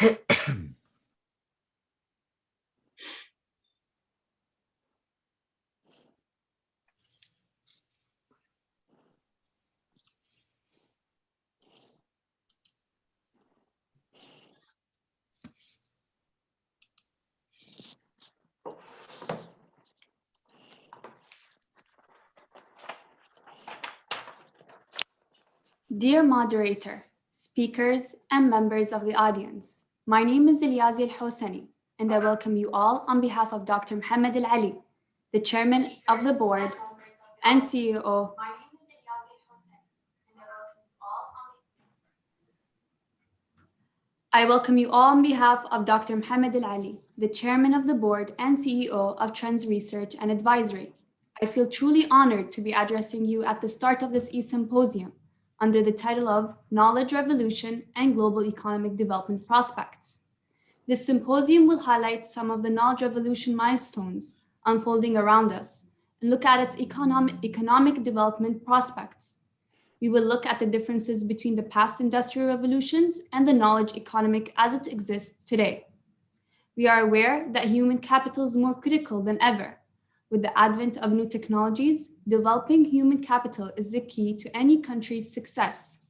Dear moderator, speakers, and members of the audience, my name is Ilyazi Al-Hosani, and I welcome you all on behalf of Dr. Mohammed Al-Ali, the chairman of the board and CEO. I welcome you all on behalf of Dr. Mohammed Al-Ali, the chairman of the board and CEO of Trends Research and Advisory. I feel truly honored to be addressing you at the start of this E-Symposium under the title of Knowledge Revolution and Global Economic Development Prospects. This symposium will highlight some of the knowledge revolution milestones unfolding around us and look at its economic development prospects. We will look at the differences between the past industrial revolutions and the knowledge economic as it exists today. We are aware that human capital is more critical than ever. With the advent of new technologies, developing human capital is the key to any country's success.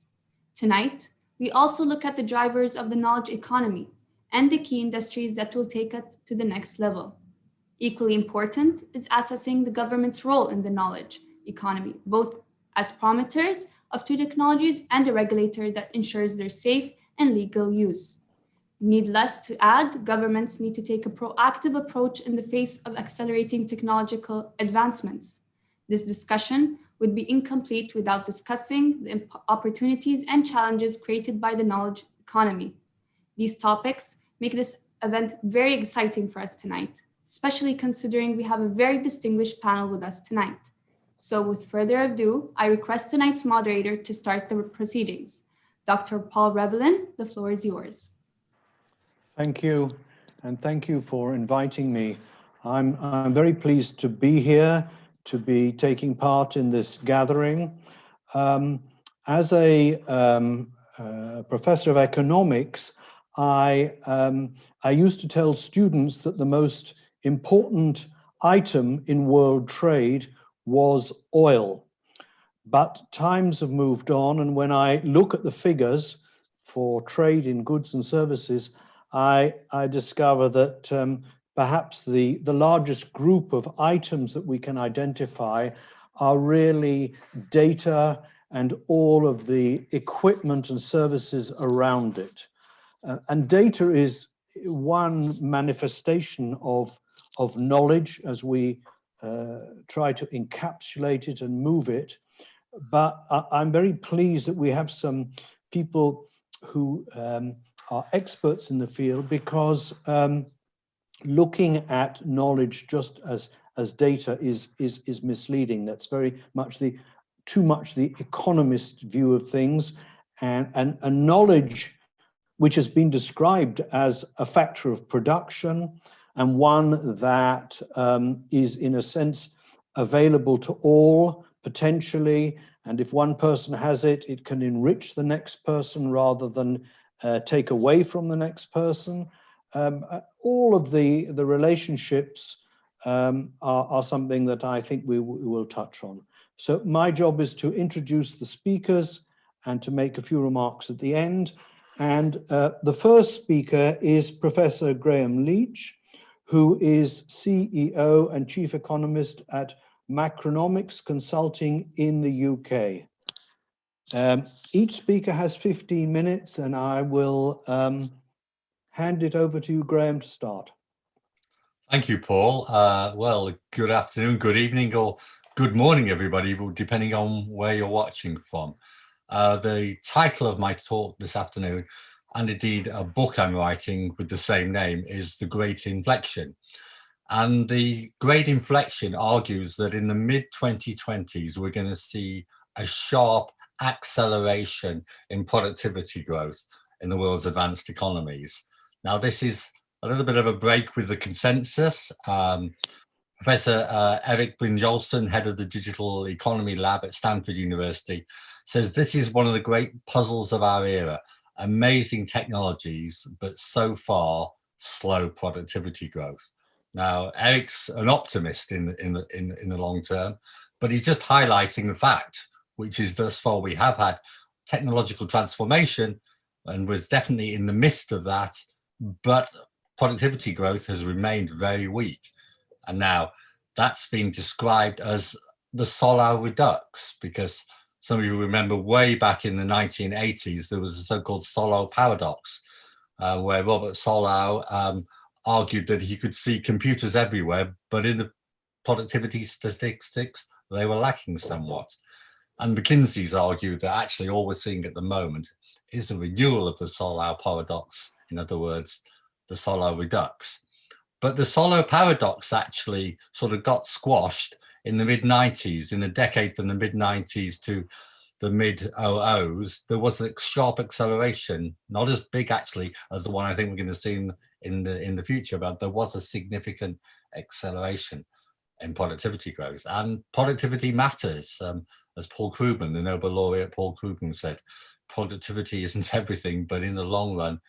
Tonight, we also look at the drivers of the knowledge economy and the key industries that will take it to the next level. Equally important is assessing the government's role in the knowledge economy, both as promoters of two technologies and a regulator that ensures their safe and legal use. Needless to add, governments need to take a proactive approach in the face of accelerating technological advancements. This discussion would be incomplete without discussing the opportunities and challenges created by the knowledge economy. These topics make this event very exciting for us tonight, especially considering we have a very distinguished panel with us tonight. So with further ado, I request tonight's moderator to start the proceedings. Dr. Paul Revelin, the floor is yours. Thank you, and thank you for inviting me. I'm very pleased to be here, to be taking part in this gathering. As a professor of economics, I used to tell students that the most important item in world trade was oil. But times have moved on, and when I look at the figures for trade in goods and services, I discover that perhaps the largest group of items that we can identify are really data and all of the equipment and services around it. And data is one manifestation of knowledge as we try to encapsulate it and move it. But I'm very pleased that we have some people who are experts in the field, because looking at knowledge just as data is misleading. That's very much too much the economist view of things, and knowledge which has been described as a factor of production and one that is in a sense available to all potentially, and if one person has it, it can enrich the next person rather than take away from the next person. All of the relationships are something that I think we will touch on. So my job is to introduce the speakers and to make a few remarks at the end. And the first speaker is Professor Graham Leach, who is CEO and Chief Economist at Macronomics Consulting in the UK. Each speaker has 15 minutes, and I will hand it over to you, Graham, to start. Thank you, Paul. Well, good afternoon, good evening, or good morning, everybody, depending on where you're watching from. The title of my talk this afternoon, and indeed a book I'm writing with the same name, is The Great Inflection. And the Great Inflection argues that in the mid-2020s, we're going to see a sharp acceleration in productivity growth in the world's advanced economies. Now, this is a little bit of a break with the consensus. Professor Erik Brynjolfsson, head of the Digital Economy Lab at Stanford University, says this is one of the great puzzles of our era, amazing technologies, but so far slow productivity growth. Now, Eric's an optimist in the long term, but he's just highlighting the fact, which is thus far we have had technological transformation, and we're definitely in the midst of that, but productivity growth has remained very weak. And now that's been described as the Solow redux, because some of you remember way back in the 1980s, there was a so-called Solow paradox, where Robert Solow argued that he could see computers everywhere, but in the productivity statistics, they were lacking somewhat. And McKinsey's argued that actually all we're seeing at the moment is a renewal of the Solow paradox. In other words, the Solow redux. But the Solow paradox actually sort of got squashed in the mid-90s, in the decade from the mid-90s to the mid-00s. There was a sharp acceleration, not as big actually as the one I think we're going to see in the future, but there was a significant acceleration in productivity growth, and productivity matters. As Paul Krugman, the Nobel laureate Paul Krugman said, productivity isn't everything, but in the long run,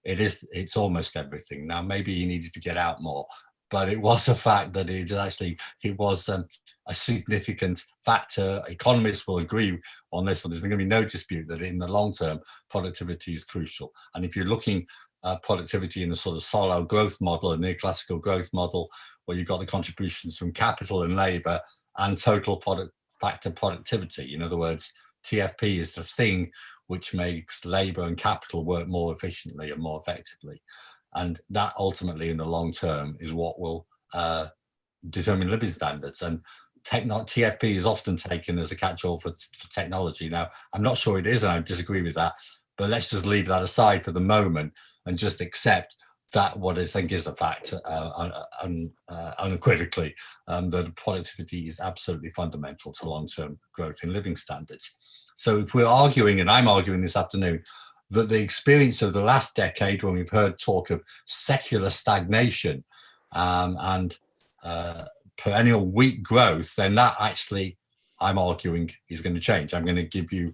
it's almost everything. Now, maybe he needed to get out more, but it was a fact that it was a significant factor. Economists will agree on this, so there's going to be no dispute that in the long term, productivity is crucial. And if you're looking at productivity in a sort of Solow growth model, a neoclassical growth model, where you've got the contributions from capital and labor and total factor productivity. In other words, TFP is the thing which makes labor and capital work more efficiently and more effectively. And that ultimately in the long term is what will determine living standards. And TFP is often taken as a catch-all for technology. Now, I'm not sure it is, and I disagree with that, but let's just leave that aside for the moment and just accept that what I think is a fact unequivocally, that productivity is absolutely fundamental to long-term growth in living standards. So if we're arguing, and I'm arguing this afternoon, that the experience of the last decade, when we've heard talk of secular stagnation and perennial weak growth, then that actually, I'm arguing, is going to change. I'm going to give you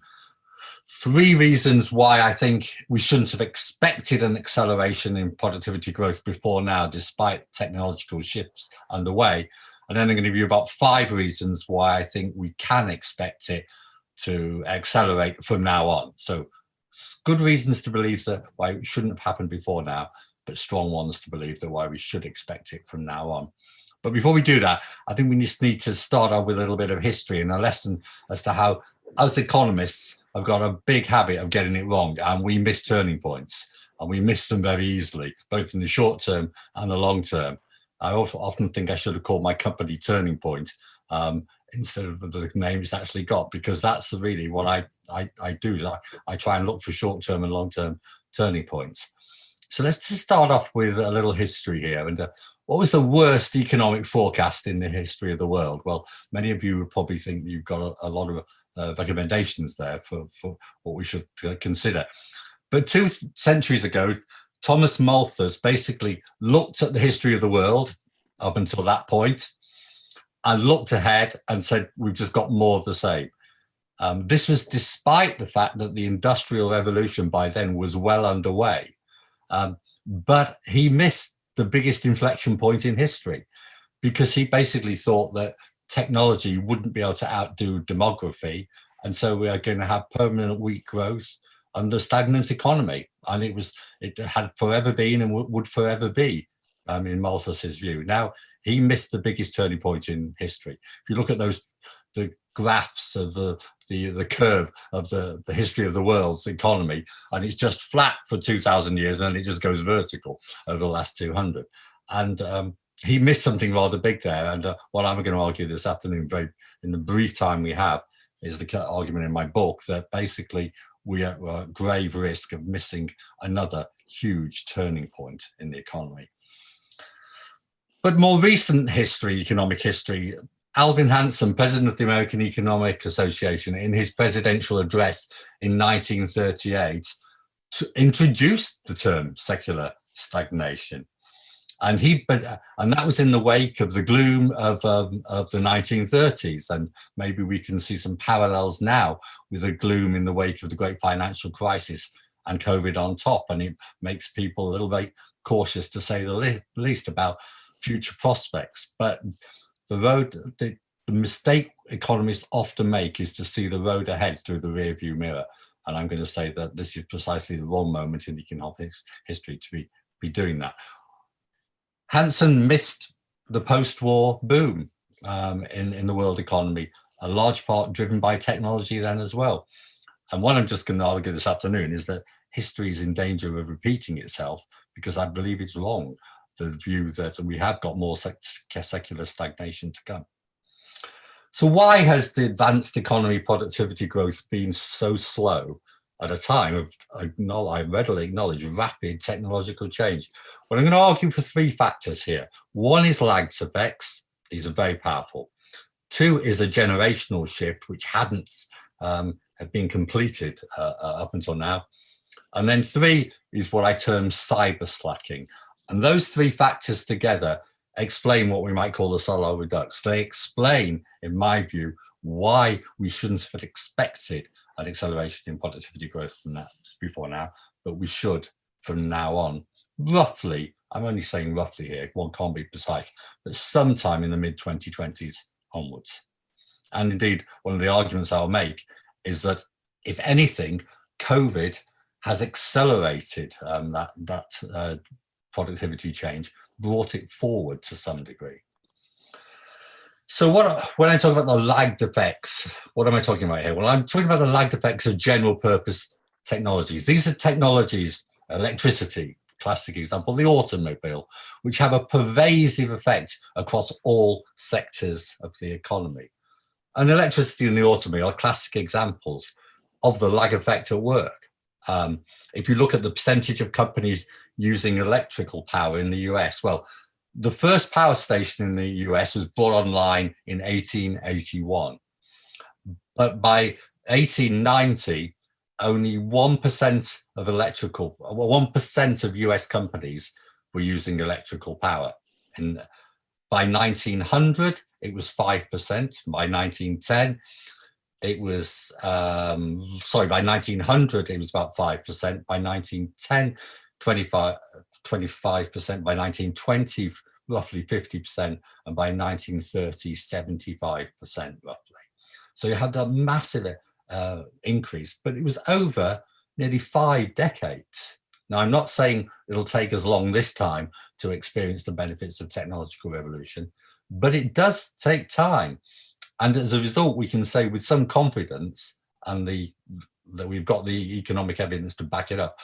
3 reasons why I think we shouldn't have expected an acceleration in productivity growth before now, despite technological shifts underway. And then I'm going to give you about 5 reasons why I think we can expect it to accelerate from now on. So good reasons to believe that why it shouldn't have happened before now, but strong ones to believe that why we should expect it from now on. But before we do that, I think we just need to start off with a little bit of history and a lesson as to how, as economists, I've got a big habit of getting it wrong, and we miss turning points, and we miss them very easily, both in the short term and the long term. I often think I should have called my company Turning Point instead of the name it's actually got, because that's really what I do. Is I try and look for short term and long term turning points. So let's just start off with a little history here. And what was the worst economic forecast in the history of the world? Well, many of you would probably think you've got a lot of recommendations there for what we should consider. But 2 centuries ago, Thomas Malthus basically looked at the history of the world up until that point and looked ahead and said, we've just got more of the same. This was despite the fact that the Industrial Revolution by then was well underway. But he missed the biggest inflection point in history, because he basically thought that technology wouldn't be able to outdo demography. And so we are going to have permanent weak growth under stagnant economy. And it had forever been and would forever be, in Malthus's view. Now, he missed the biggest turning point in history. If you look at the graphs of the curve of the history of the world's economy, and it's just flat for 2,000 years, and then it just goes vertical over the last 200. And he missed something rather big there. And what I'm going to argue this afternoon, in the brief time we have, is the argument in my book that basically we are at grave risk of missing another huge turning point in the economy. But more recent history, economic history, Alvin Hansen, president of the American Economic Association, in his presidential address in 1938, introduced the term secular stagnation. And that was in the wake of the gloom of the 1930s. And maybe we can see some parallels now with the gloom in the wake of the great financial crisis and COVID on top, and it makes people a little bit cautious, to say the least, about future prospects. But the mistake economists often make is to see the road ahead through the rearview mirror. And I'm going to say that this is precisely the wrong moment in economics history to be doing that. Hansen missed the post-war boom in the world economy, a large part driven by technology then as well. And what I'm just going to argue this afternoon is that history is in danger of repeating itself, because I believe it's wrong, the view that we have got more secular stagnation to come. So why has the advanced economy productivity growth been so slow at a time of, I readily acknowledge, rapid technological change? Well, I'm going to argue for three factors here. One is lagged effects. These are very powerful. Two is a generational shift, which hadn't have been completed up until now. And then three is what I term cyber slacking. And those three factors together explain what we might call the solar redux. They explain, in my view, why we shouldn't have expected an acceleration in productivity growth from that before now, but we should from now on. Roughly, I'm only saying roughly here, one can't be precise, but sometime in the mid-2020s onwards. And indeed, one of the arguments I'll make is that, if anything, COVID has accelerated that productivity change, brought it forward to some degree. So when I talk about the lagged effects, what am I talking about here? Well, I'm talking about the lagged effects of general purpose technologies. These are technologies, electricity, classic example, the automobile, which have a pervasive effect across all sectors of the economy. And electricity and the automobile are classic examples of the lag effect at work. If you look at the percentage of companies using electrical power in the US, well, the first power station in the US was brought online in 1881. But by 1890, only 1% of 1% of US companies were using electrical power. And by 1900, it was 5%. By 1910, it was, by 1900, it was about 5%. By 1910, 25%. By 1920, roughly 50%. And by 1930, 75% roughly. So you had that massive increase, but it was over nearly 5 decades. Now, I'm not saying it'll take us long this time to experience the benefits of technological revolution, but it does take time. And as a result, we can say with some confidence, and that we've got the economic evidence to back it up,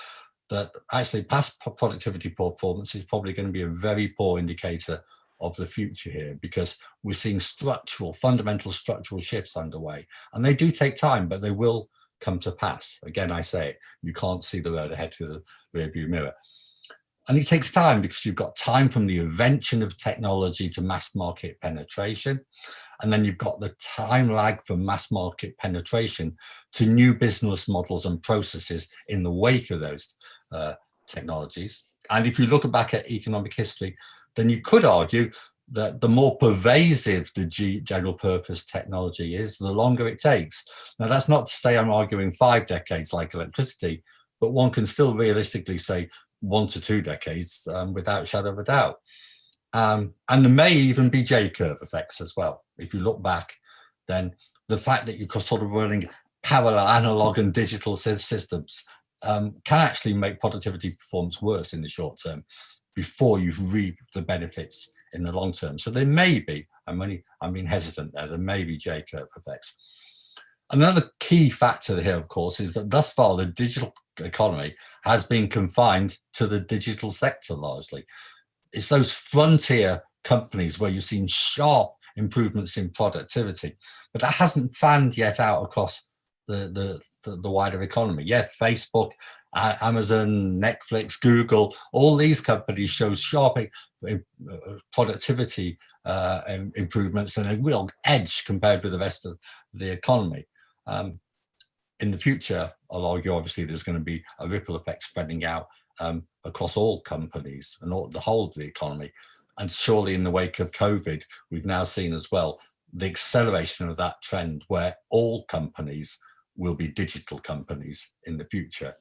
that actually past productivity performance is probably going to be a very poor indicator of the future here, because we're seeing fundamental structural shifts underway. And they do take time, but they will come to pass. Again, I say it, you can't see the road ahead through the rearview mirror. And it takes time because you've got time from the invention of technology to mass market penetration. And then you've got the time lag from mass market penetration to new business models and processes in the wake of those technologies. And if you look back at economic history, then you could argue that the more pervasive the general purpose technology is, the longer it takes. Now, that's not to say I'm arguing 5 decades like electricity, but one can still realistically say 1 to 2 decades without shadow of a doubt. And there may even be J-curve effects as well. If you look back, then the fact that you're sort of running parallel analog and digital systems can actually make productivity performance worse in the short term before you've reaped the benefits in the long term. So there may be, I'm being hesitant there may be J-curve effects. Another key factor here, of course, is that thus far the digital economy has been confined to the digital sector largely. It's those frontier companies where you've seen sharp improvements in productivity, but that hasn't fanned yet out across the wider economy. Yeah, Facebook, Amazon, Netflix, Google, all these companies show sharp productivity improvements and a real edge compared with the rest of the economy. In the future, I'll argue, obviously, there's going to be a ripple effect spreading out across all companies and the whole of the economy. And surely in the wake of COVID, we've now seen as well the acceleration of that trend where all companies will be digital companies in the future.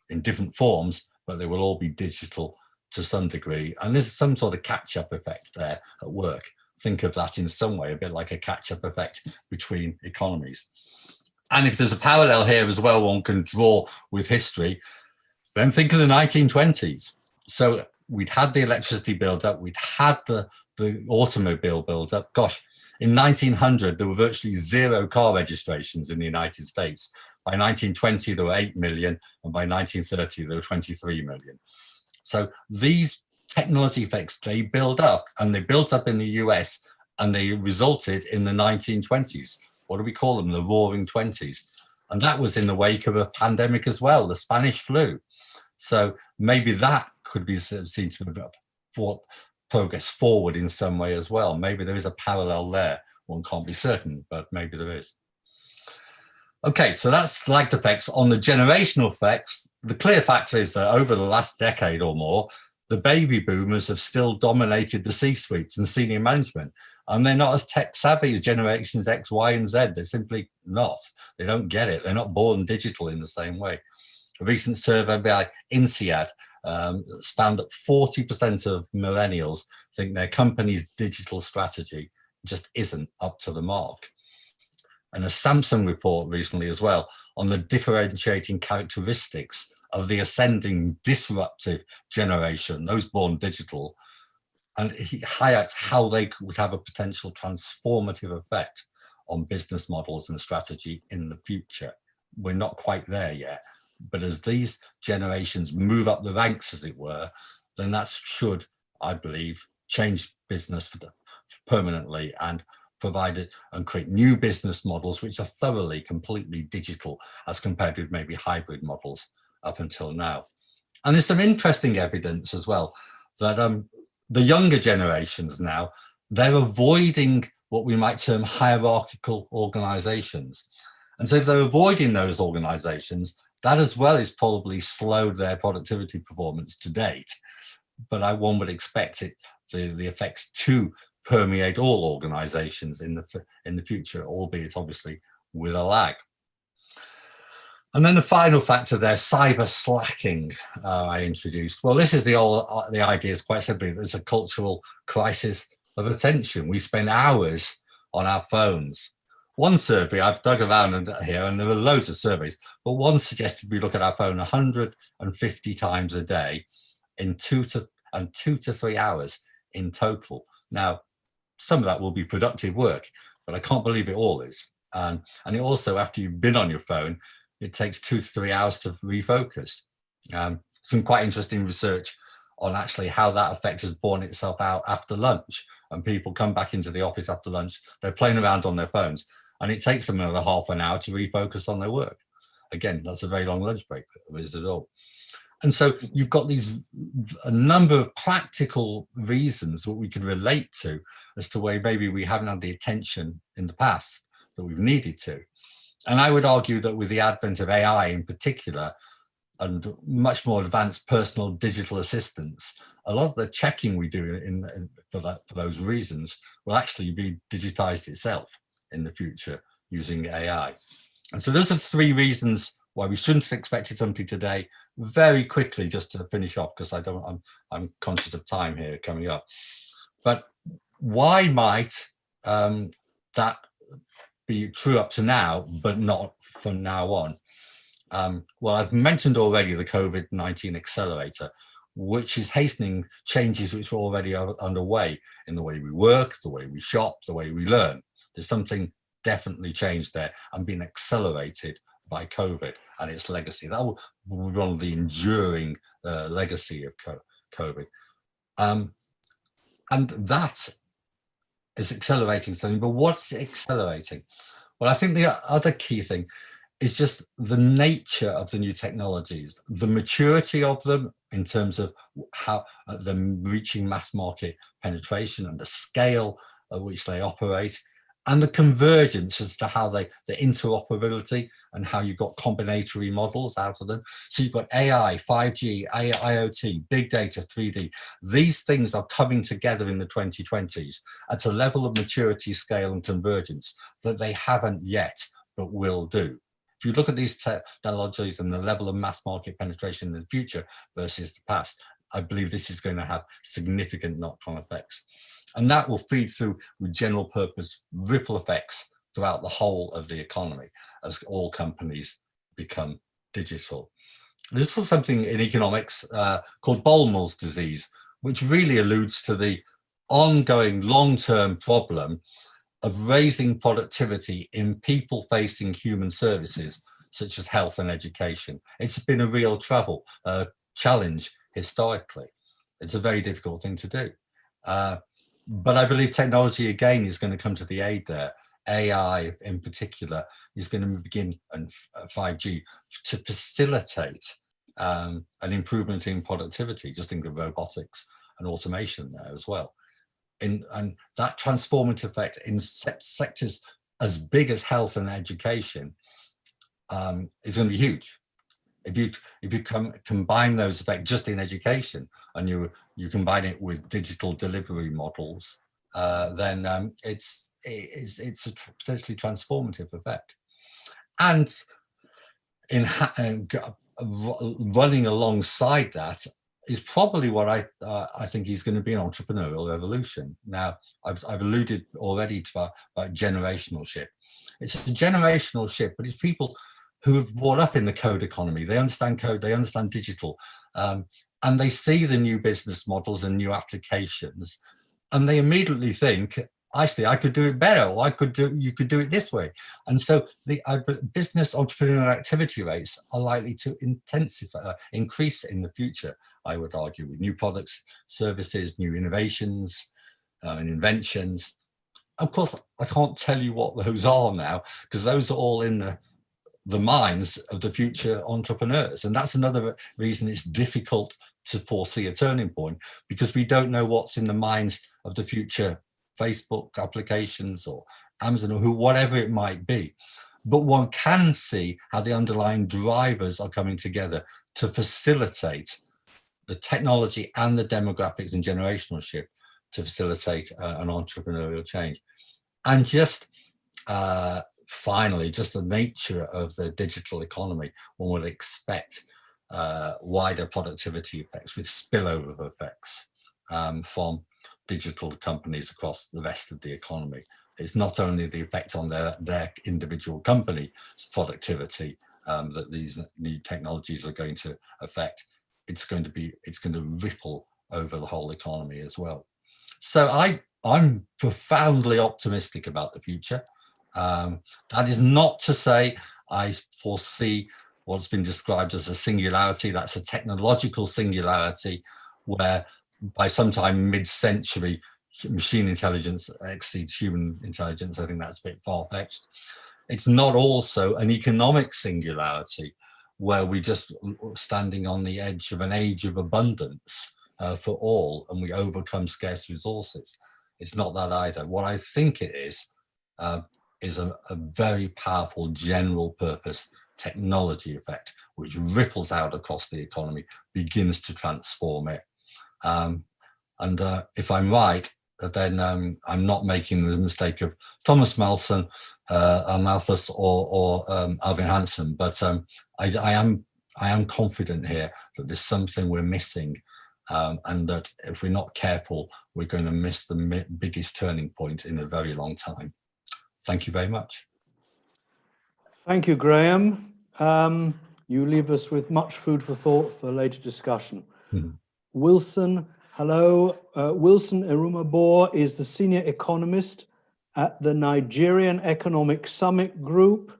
in different forms, but they will all be digital to some degree. And there's some sort of catch-up effect there at work. Think of that in some way, a bit like a catch-up effect between economies. And if there's a parallel here as well, one can draw with history, then think of the 1920s. So we'd had the electricity build up, we'd had the automobile build up. Gosh, in 1900, there were virtually 0 car registrations in the United States. By 1920, there were 8 million, and by 1930, there were 23 million. So these technology effects, they build up, and they built up in the US, and they resulted in the 1920s. What do we call them? The Roaring Twenties. And that was in the wake of a pandemic as well, the Spanish flu. So maybe that could be seen to have brought progress forward in some way as well. Maybe there is a parallel there. One can't be certain, but maybe there is. Okay, so that's lagged effects. On the generational effects, the clear factor is that over the last decade or more, the baby boomers have still dominated the C-suites and senior management. And they're not as tech savvy as generations X, Y, and Z. They're simply not. They don't get it. They're not born digital in the same way. A recent survey by INSEAD found that 40% of millennials think their company's digital strategy just isn't up to the mark. And a Samsung report recently as well on the differentiating characteristics of the ascending disruptive generation, those born digital, and he highlights how they would have a potential transformative effect on business models and strategy in the future. We're not quite there yet, but as these generations move up the ranks, as it were, then that should, I believe, change business permanently and provide it and create new business models which are thoroughly, completely digital as compared with maybe hybrid models up until now. And there's some interesting evidence as well that the younger generations now, they're avoiding what we might term hierarchical organizations. And so if they're avoiding those organizations, that as well has probably slowed their productivity performance to date. But one would expect the effects to permeate all organizations in the future, albeit obviously with a lag. And then the final factor there, cyber slacking, I introduced. Well, this is the idea is quite simply, there's a cultural crisis of attention. We spend hours on our phones. One survey, I've dug around here, and there are loads of surveys, but one suggested we look at our phone 150 times a day in 2 to 3 hours in total. Now, some of that will be productive work, but I can't believe it all is. And it also, after you've been on your phone, it takes 2 to 3 hours to refocus. Some quite interesting research on actually how that effect has borne itself out after lunch. And people come back into the office after lunch, they're playing around on their phones, and it takes them another half an hour to refocus on their work. Again, that's a very long lunch break, is it all? And so you've got a number of practical reasons that we can relate to as to where maybe we haven't had the attention in the past that we've needed to. And I would argue that with the advent of AI in particular, and much more advanced personal digital assistants, a lot of the checking we do for those reasons will actually be digitized itself in the future using AI. And so those are 3 reasons why we shouldn't have expected something today. Very quickly, just to finish off, because I'm conscious of time here coming up. But why might that be true up to now, but not from now on? Well, I've mentioned already the COVID-19 accelerator, which is hastening changes which are already underway in the way we work, the way we shop, the way we learn. There's something definitely changed there and being accelerated by COVID and its legacy. That will be one of the enduring legacy of COVID. And that is accelerating something, but what's it accelerating? Well, I think the other key thing is just the nature of the new technologies, the maturity of them in terms of how them reaching mass market penetration and the scale at which they operate, and the convergence as to how the interoperability and how you've got combinatory models out of them. So you've got AI, 5G, IoT, big data, 3D. These things are coming together in the 2020s at a level of maturity, scale, and convergence that they haven't yet, but will do. If if you look at these technologies and the level of mass market penetration in the future versus the past, I believe this is going to have significant knock-on effects. And that will feed through with general purpose ripple effects throughout the whole of the economy as all companies become digital. This was something in economics called Bulmas disease, which really alludes to the ongoing long-term problem of raising productivity in people-facing human services, such as health and education. It's been a real challenge historically. It's a very difficult thing to do. But I believe technology, again, is going to come to the aid there. AI in particular is going to begin, and 5G, to facilitate an improvement in productivity. Just think of robotics and automation there as well. And that transformative effect in sectors as big as health and education is going to be huge. If you combine those effects just in education, and you combine it with digital delivery models, then it's a potentially transformative effect. And running alongside that is probably what I think is going to be an entrepreneurial revolution. Now, I've alluded already to about generational shift. It's a generational shift, but it's people who have brought up in the code economy. They understand code, they understand digital, and they see the new business models and new applications, and they immediately think, actually, I could do it better, or you could do it this way. And so the business entrepreneurial activity rates are likely to increase in the future, I would argue, with new products, services, new innovations, and inventions. Of course, I can't tell you what those are now, because those are all in the minds of the future entrepreneurs. And that's another reason it's difficult to foresee a turning point, because we don't know what's in the minds of the future Facebook applications or Amazon or whatever it might be. But one can see how the underlying drivers are coming together to facilitate the technology and the demographics and generational shift to facilitate an entrepreneurial change. And just finally, just the nature of the digital economy, one would expect wider productivity effects with spillover effects from digital companies across the rest of the economy. It's not only the effect on their individual company's productivity that these new technologies are going to affect. It's going to ripple over the whole economy as well. So I'm profoundly optimistic about the future. That is not to say I foresee what's been described as a singularity. That's a technological singularity where by sometime mid-century, machine intelligence exceeds human intelligence. I think that's a bit far-fetched. It's not also an economic singularity where we're just standing on the edge of an age of abundance for all, and we overcome scarce resources. It's not that either. What I think it is a very powerful general purpose technology effect, which ripples out across the economy, begins to transform it. And if I'm right, then I'm not making the mistake of Thomas Malthus or Alvin Hansen, but I am confident here that there's something we're missing, and that if we're not careful, we're going to miss the biggest turning point in a very long time. Thank you very much. Thank you, Graham. You leave us with much food for thought for later discussion. Mm-hmm. Wilson, hello. Wilson Erumabor is the senior economist at the Nigerian Economic Summit Group,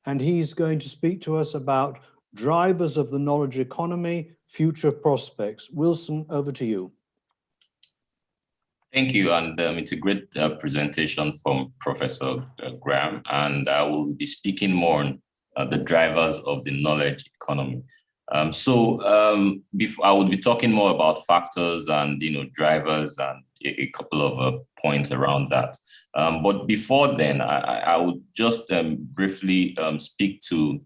and he's going to speak to us about drivers of the knowledge economy, future prospects. Wilson, over to you. Thank you, and it's a great presentation from Professor Graham, and I will be speaking more on the drivers of the knowledge economy. Before, I would be talking more about factors and drivers and a couple of points around that. But before then, I would just briefly speak to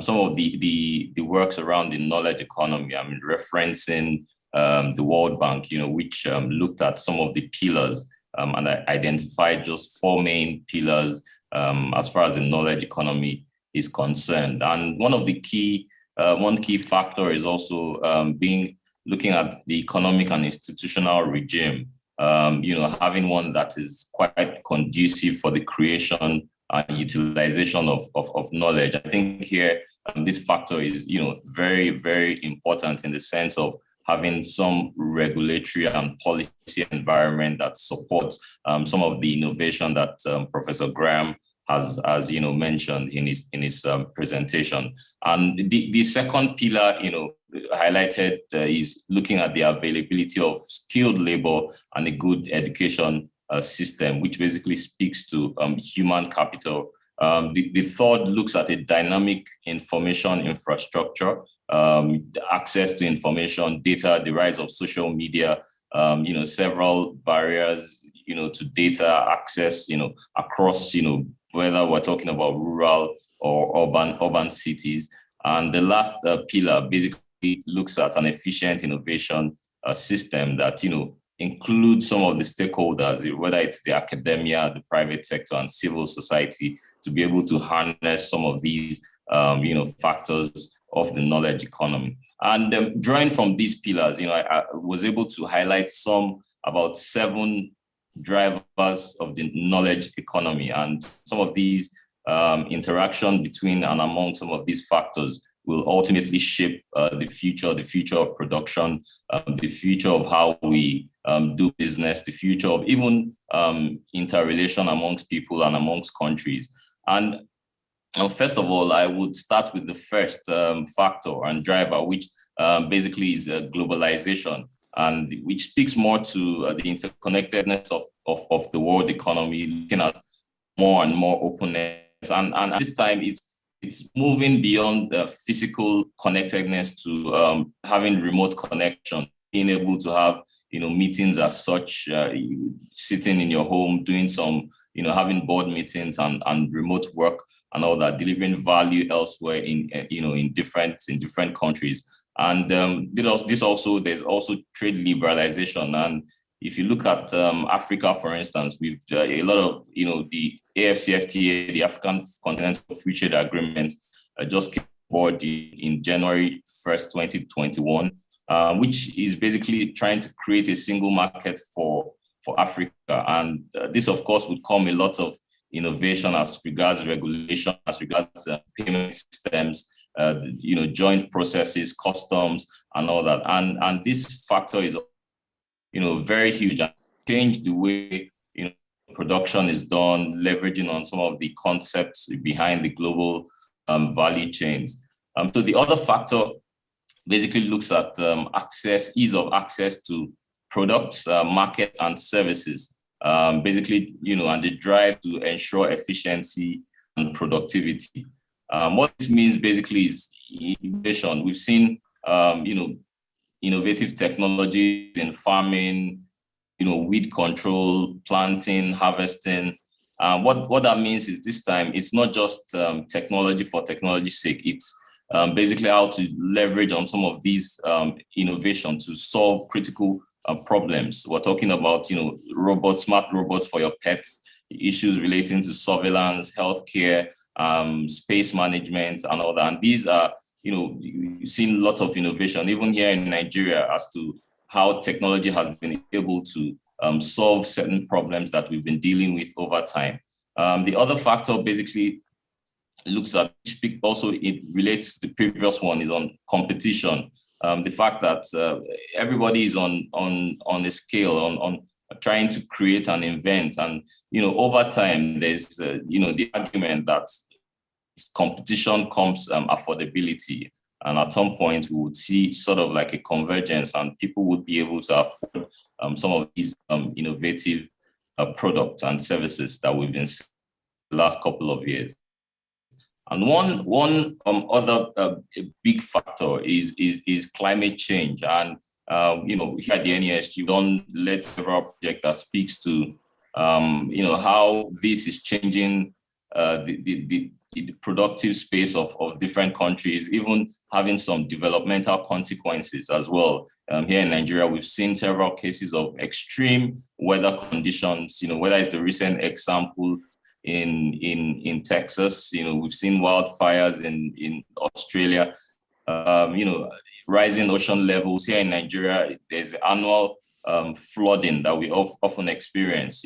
some of the works around the knowledge economy. I'm referencing the World Bank, which looked at some of the pillars and identified just 4 main pillars as far as the knowledge economy is concerned. And one key factor is also looking at the economic and institutional regime. Having one that is quite conducive for the creation and utilization of knowledge. I think here this factor is, very, very important in the sense of having some regulatory and policy environment that supports some of the innovation that Professor Graham has mentioned in his presentation. And the second pillar, highlighted is looking at the availability of skilled labor and a good education system, which basically speaks to human capital. The third looks at a dynamic information infrastructure, access to information, data, the rise of social media, several barriers, to data access, across, whether we're talking about rural or urban cities. And the last pillar basically looks at an efficient innovation system that, includes some of the stakeholders, whether it's the academia, the private sector, and civil society, to be able to harness some of these, factors of the knowledge economy. And drawing from these pillars, I was able to highlight about 7 drivers of the knowledge economy, and some of these interaction between and among some of these factors will ultimately shape the future of production, the future of how we do business, the future of even interrelation amongst people and amongst countries. And first of all, I would start with the first factor and driver, which basically is globalization, and which speaks more to the interconnectedness of the world economy, looking at more and more openness. And this time it's moving beyond physical connectedness to having remote connection, being able to have meetings as such, sitting in your home, doing some, having board meetings and remote work and all that, delivering value elsewhere in different countries. And there's also trade liberalization. And if you look at Africa, for instance, we've a lot of, the AfCFTA, the African Continental Free Trade Agreement, just came aboard in January 1st, 2021, which is basically trying to create a single market for Africa. And this, of course, would come a lot of innovation as regards regulation, as regards payment systems, joint processes, customs, and all that. And this factor is, very huge, and change the way production is done, leveraging on some of the concepts behind the global value chains. So the other factor basically looks at ease of access to products, market, and services. Basically, and the drive to ensure efficiency and productivity. What this means basically is innovation. We've seen, innovative technologies in farming, weed control, planting, harvesting. What that means is this time, it's not just technology for technology's sake. It's basically how to leverage on some of these innovations to solve critical problems. We're talking about, robots, smart robots for your pets, issues relating to surveillance, healthcare, space management, and all that. And these are, you've seen lots of innovation, even here in Nigeria, as to how technology has been able to solve certain problems that we've been dealing with over time. The other factor basically looks at, also it relates to the previous one, is on competition. The fact that everybody is on a scale, on trying to create and invent. And, over time, there's, the argument that competition comes affordability. And at some point, we would see sort of like a convergence, and people would be able to afford some of these innovative products and services that we've been seeing the last couple of years. And one other big factor is climate change. And here at the NESG, we've done several projects that speaks to how this is changing the productive space of different countries, even having some developmental consequences as well. Here in Nigeria, we've seen several cases of extreme weather conditions, whether it's the recent example in Texas. We've seen wildfires in Australia. Rising ocean levels here in Nigeria. There's annual flooding that we often experience.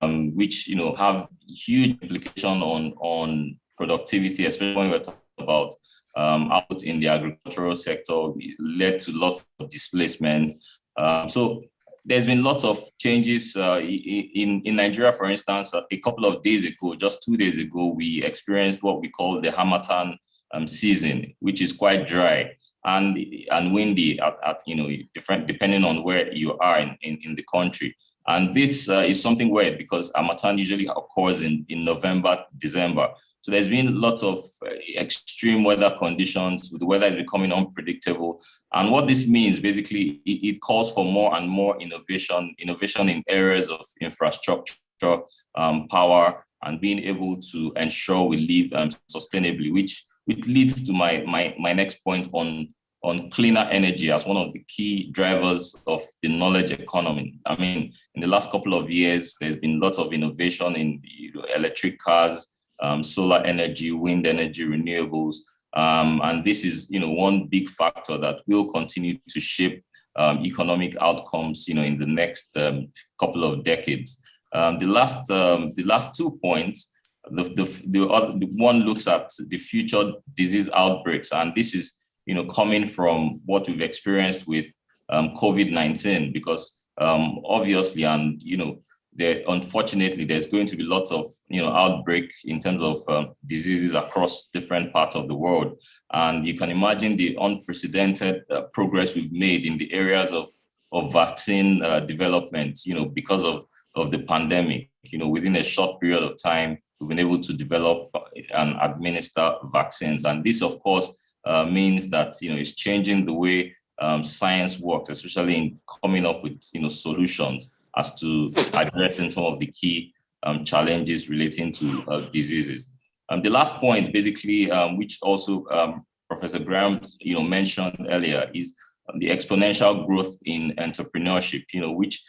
Which have huge implication on productivity, especially when we're talking about out in the agricultural sector. It led to lots of displacement. So there's been lots of changes in Nigeria. For instance, a couple of days ago, just 2 days ago, we experienced what we call the Harmattan season, which is quite dry and windy different depending on where you are in the country. And this is something weird because Harmattan usually occurs in November, December. So there's been lots of extreme weather conditions. The weather is becoming unpredictable. And what this means, basically, it calls for more and more innovation in areas of infrastructure, power, and being able to ensure we live sustainably, which leads to my next point on cleaner energy as one of the key drivers of the knowledge economy. I mean, in the last couple of years, there's been lots of innovation in electric cars, solar energy, wind energy, renewables. And this is, one big factor that will continue to shape economic outcomes, in the next couple of decades. The last 2 points, the one looks at the future disease outbreaks, and this is coming from what we've experienced with COVID-19, because obviously, and unfortunately, there's going to be lots of outbreak in terms of diseases across different parts of the world, and you can imagine the unprecedented progress we've made in the areas of vaccine development, because of the pandemic. Within a short period of time, we've been able to develop and administer vaccines, and this, of course, means that it's changing the way science works, especially in coming up with solutions as to addressing some of the key challenges relating to diseases. The last point, basically, which also Professor Graham mentioned earlier, is the exponential growth in entrepreneurship, which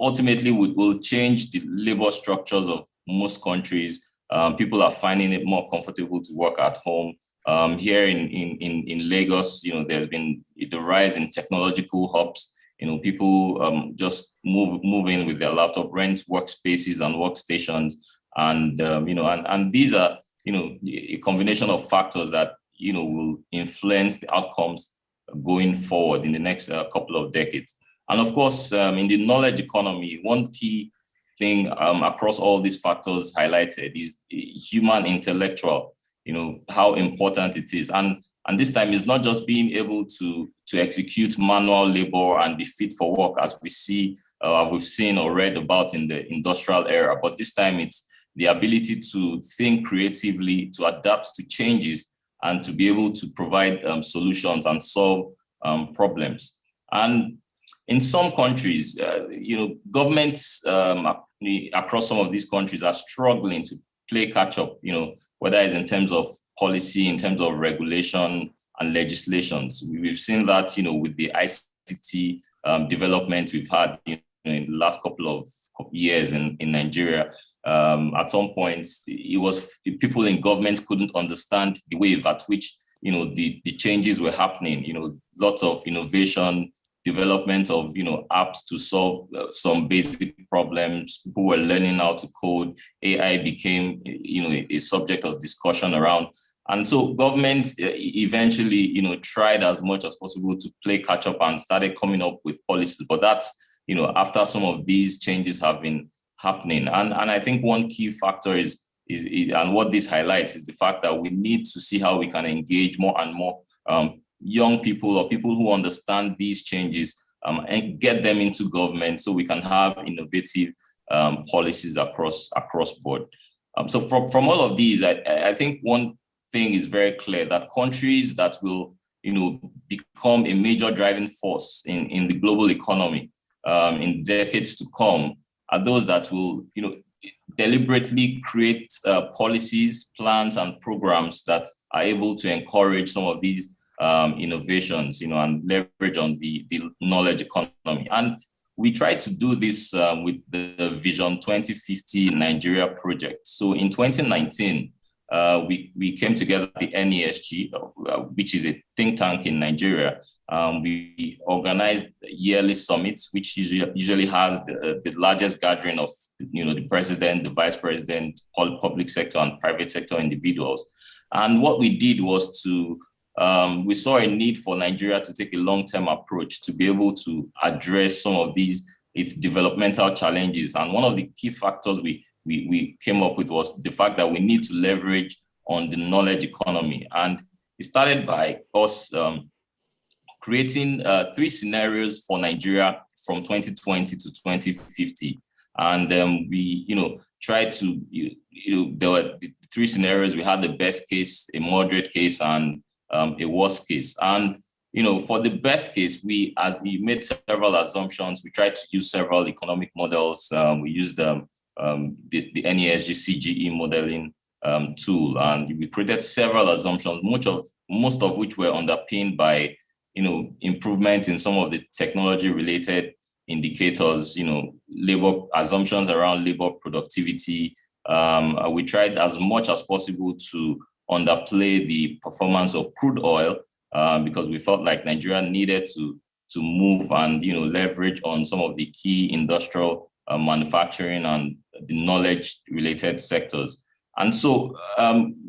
ultimately will change the labor structures of most countries. People are finding it more comfortable to work at home. Here in Lagos, there's been the rise in technological hubs. People just move in with their laptop, rent workspaces and workstations, and and these are a combination of factors that will influence the outcomes going forward in the next couple of decades. And of course, in the knowledge economy, one key thing across all these factors highlighted is human intellectual. How important it is. And this time it's not just being able to execute manual labor and be fit for work, as we've seen or read about in the industrial era, but this time it's the ability to think creatively, to adapt to changes, and to be able to provide solutions and solve problems. And in some countries, governments across some of these countries are struggling to play catch up, whether it's in terms of policy, in terms of regulation and legislations. We've seen that, with the ICT development we've had in the last couple of years in Nigeria. At some point, it was people in government couldn't understand the wave at which, the changes were happening. Lots of innovation, development of apps to solve some basic problems. People were learning how to code. AI became a subject of discussion around, and so government eventually tried as much as possible to play catch up and started coming up with policies. But that's after some of these changes have been happening, and I think one key factor is and what this highlights is the fact that we need to see how we can engage more and more young people or people who understand these changes and get them into government so we can have innovative policies across board. So from all of these, I think one thing is very clear, that countries that will become a major driving force in the global economy in decades to come are those that will deliberately create policies, plans, and programs that are able to encourage some of these innovations, and leverage on the knowledge economy. And we tried to do this with the Vision 2050 Nigeria project. So in 2019, we came together at the NESG, which is a think tank in Nigeria. We organized yearly summits, which usually has the largest gathering of the president, the vice president, public sector and private sector individuals. And what we did was we saw a need for Nigeria to take a long-term approach to be able to address some of its developmental challenges. And one of the key factors we came up with was the fact that we need to leverage on the knowledge economy. And it started by us creating 3 scenarios for Nigeria from 2020 to 2050. And we, tried to, there were the 3 scenarios. We had the best case, a moderate case, and a worst case. And, for the best case, we made several assumptions. We tried to use several economic models. We used the NESG CGE modeling tool, and we created several assumptions, most of which were underpinned by, improvement in some of the technology-related indicators, labor assumptions around labor productivity. We tried as much as possible to underplay the performance of crude oil because we felt like Nigeria needed to move and leverage on some of the key industrial manufacturing and the knowledge-related sectors. And so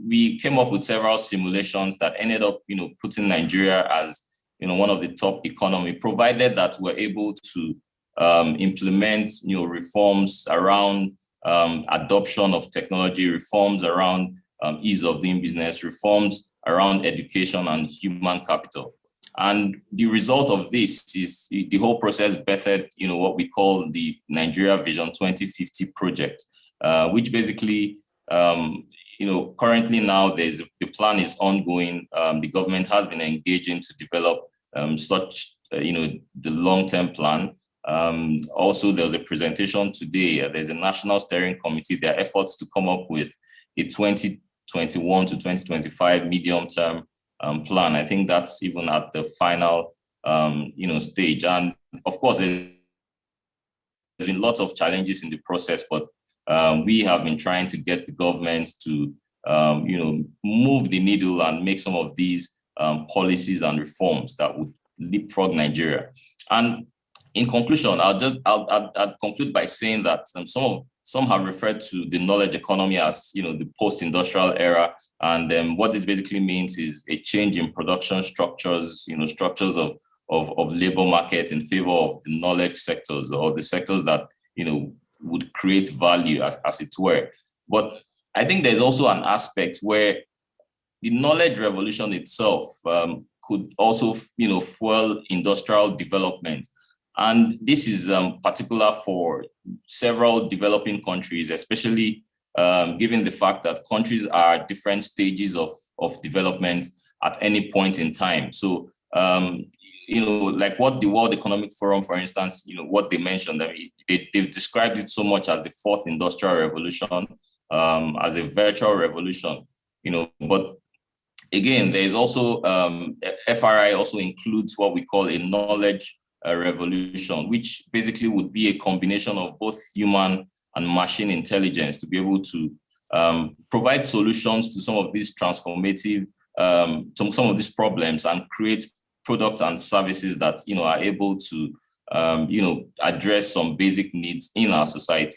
we came up with several simulations that ended up, putting Nigeria as one of the top economy, provided that we're able to implement reforms around adoption of technology, reforms around ease of doing business, reforms around education and human capital. And the result of this is the whole process bettered, what we call the Nigeria Vision 2050 project, which basically, currently now the plan is ongoing. The government has been engaging to develop such, the long-term plan. Also, there was a presentation today. There's a national steering committee. There are efforts to come up with a 2021 to 2025 medium-term plan. I think that's even at the final, stage. And of course, there's been lots of challenges in the process, but we have been trying to get the government to, move the needle and make some of these policies and reforms that would leapfrog Nigeria. And in conclusion, I'll conclude by saying that some have referred to the knowledge economy as, the post-industrial era. And what this basically means is a change in production structures, structures of labor markets in favor of the knowledge sectors or the sectors that, would create value as it were. But I think there's also an aspect where the knowledge revolution itself could also, fuel industrial development. And this is particular for several developing countries, especially given the fact that countries are at different stages of development at any point in time. So, like what the World Economic Forum, for instance, what they mentioned, they've described it so much as the 4th industrial revolution, as a virtual revolution, but again, there's also, FRI also includes what we call a knowledge revolution, which basically would be a combination of both human and machine intelligence to be able to provide solutions to some of these transformative, some of these problems and create products and services that, are able to, address some basic needs in our society.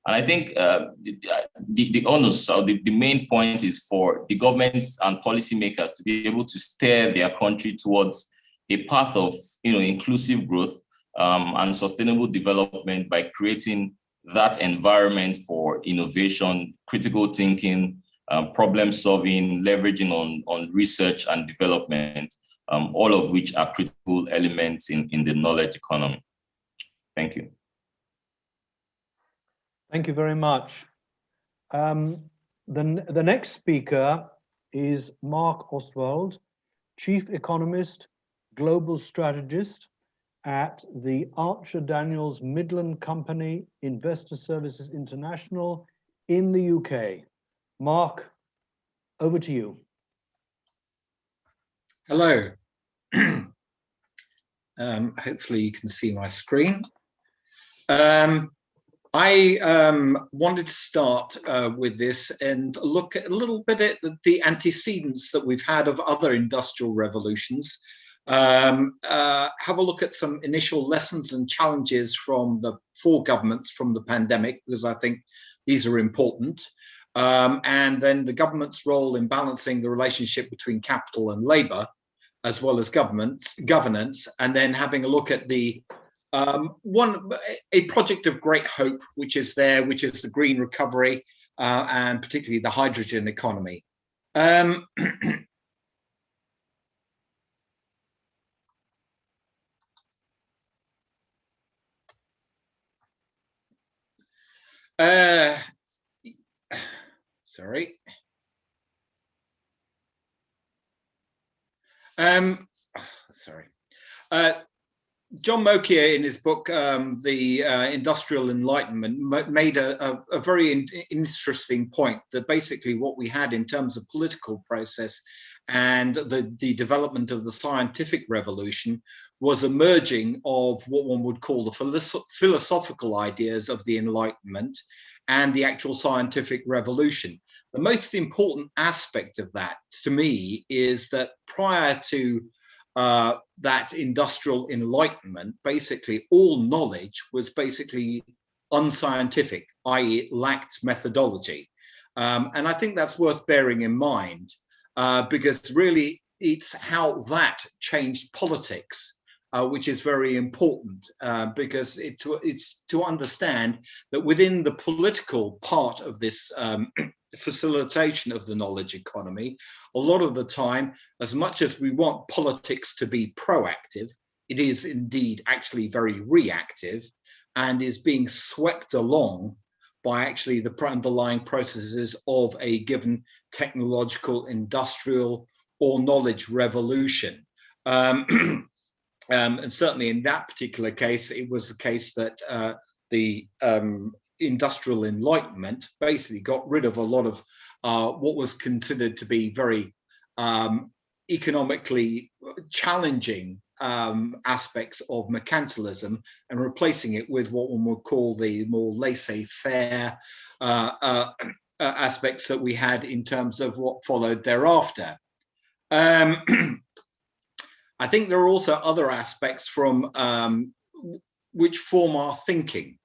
And I think the onus, or the main point is for the governments and policymakers to be able to steer their country towards a path of, inclusive growth and sustainable development by creating that environment for innovation, critical thinking, problem solving, leveraging on research and development, all of which are critical elements in the knowledge economy. Thank you. Thank you very much. The next speaker is Mark Oswald, Chief Economist, Global Strategist at the Archer Daniels Midland Company Investor Services International in the UK. Mark, over to you. Hello. Hopefully you can see my screen. I wanted to start with this and look a little bit at the antecedents that we've had of other industrial revolutions. Have a look at some initial lessons and challenges for governments from the pandemic, because I think these are important. And then the government's role in balancing the relationship between capital and labor, as well as governance, and then having a look at the a project of great hope, which is the green recovery, and particularly the hydrogen economy. Sorry. Sorry. John Mokia, in his book, The Industrial Enlightenment, made a very interesting point that basically what we had in terms of political process and the development of the scientific revolution was a merging of what one would call the philosophical ideas of the Enlightenment and the actual scientific revolution. The most important aspect of that, to me, is that prior to that industrial enlightenment, basically all knowledge was basically unscientific, i.e. it lacked methodology. And I think that's worth bearing in mind, because really it's how that changed politics, which is very important, because it's to understand that within the political part of this facilitation of the knowledge economy, a lot of the time, as much as we want politics to be proactive, it is indeed actually very reactive and is being swept along by actually the underlying processes of a given technological, industrial, or knowledge revolution. And certainly in that particular case, it was the case that the industrial enlightenment basically got rid of a lot of what was considered to be very economically challenging aspects of mercantilism and replacing it with what one would call the more laissez-faire aspects that we had in terms of what followed thereafter. I think there are also other aspects from which form our thinking.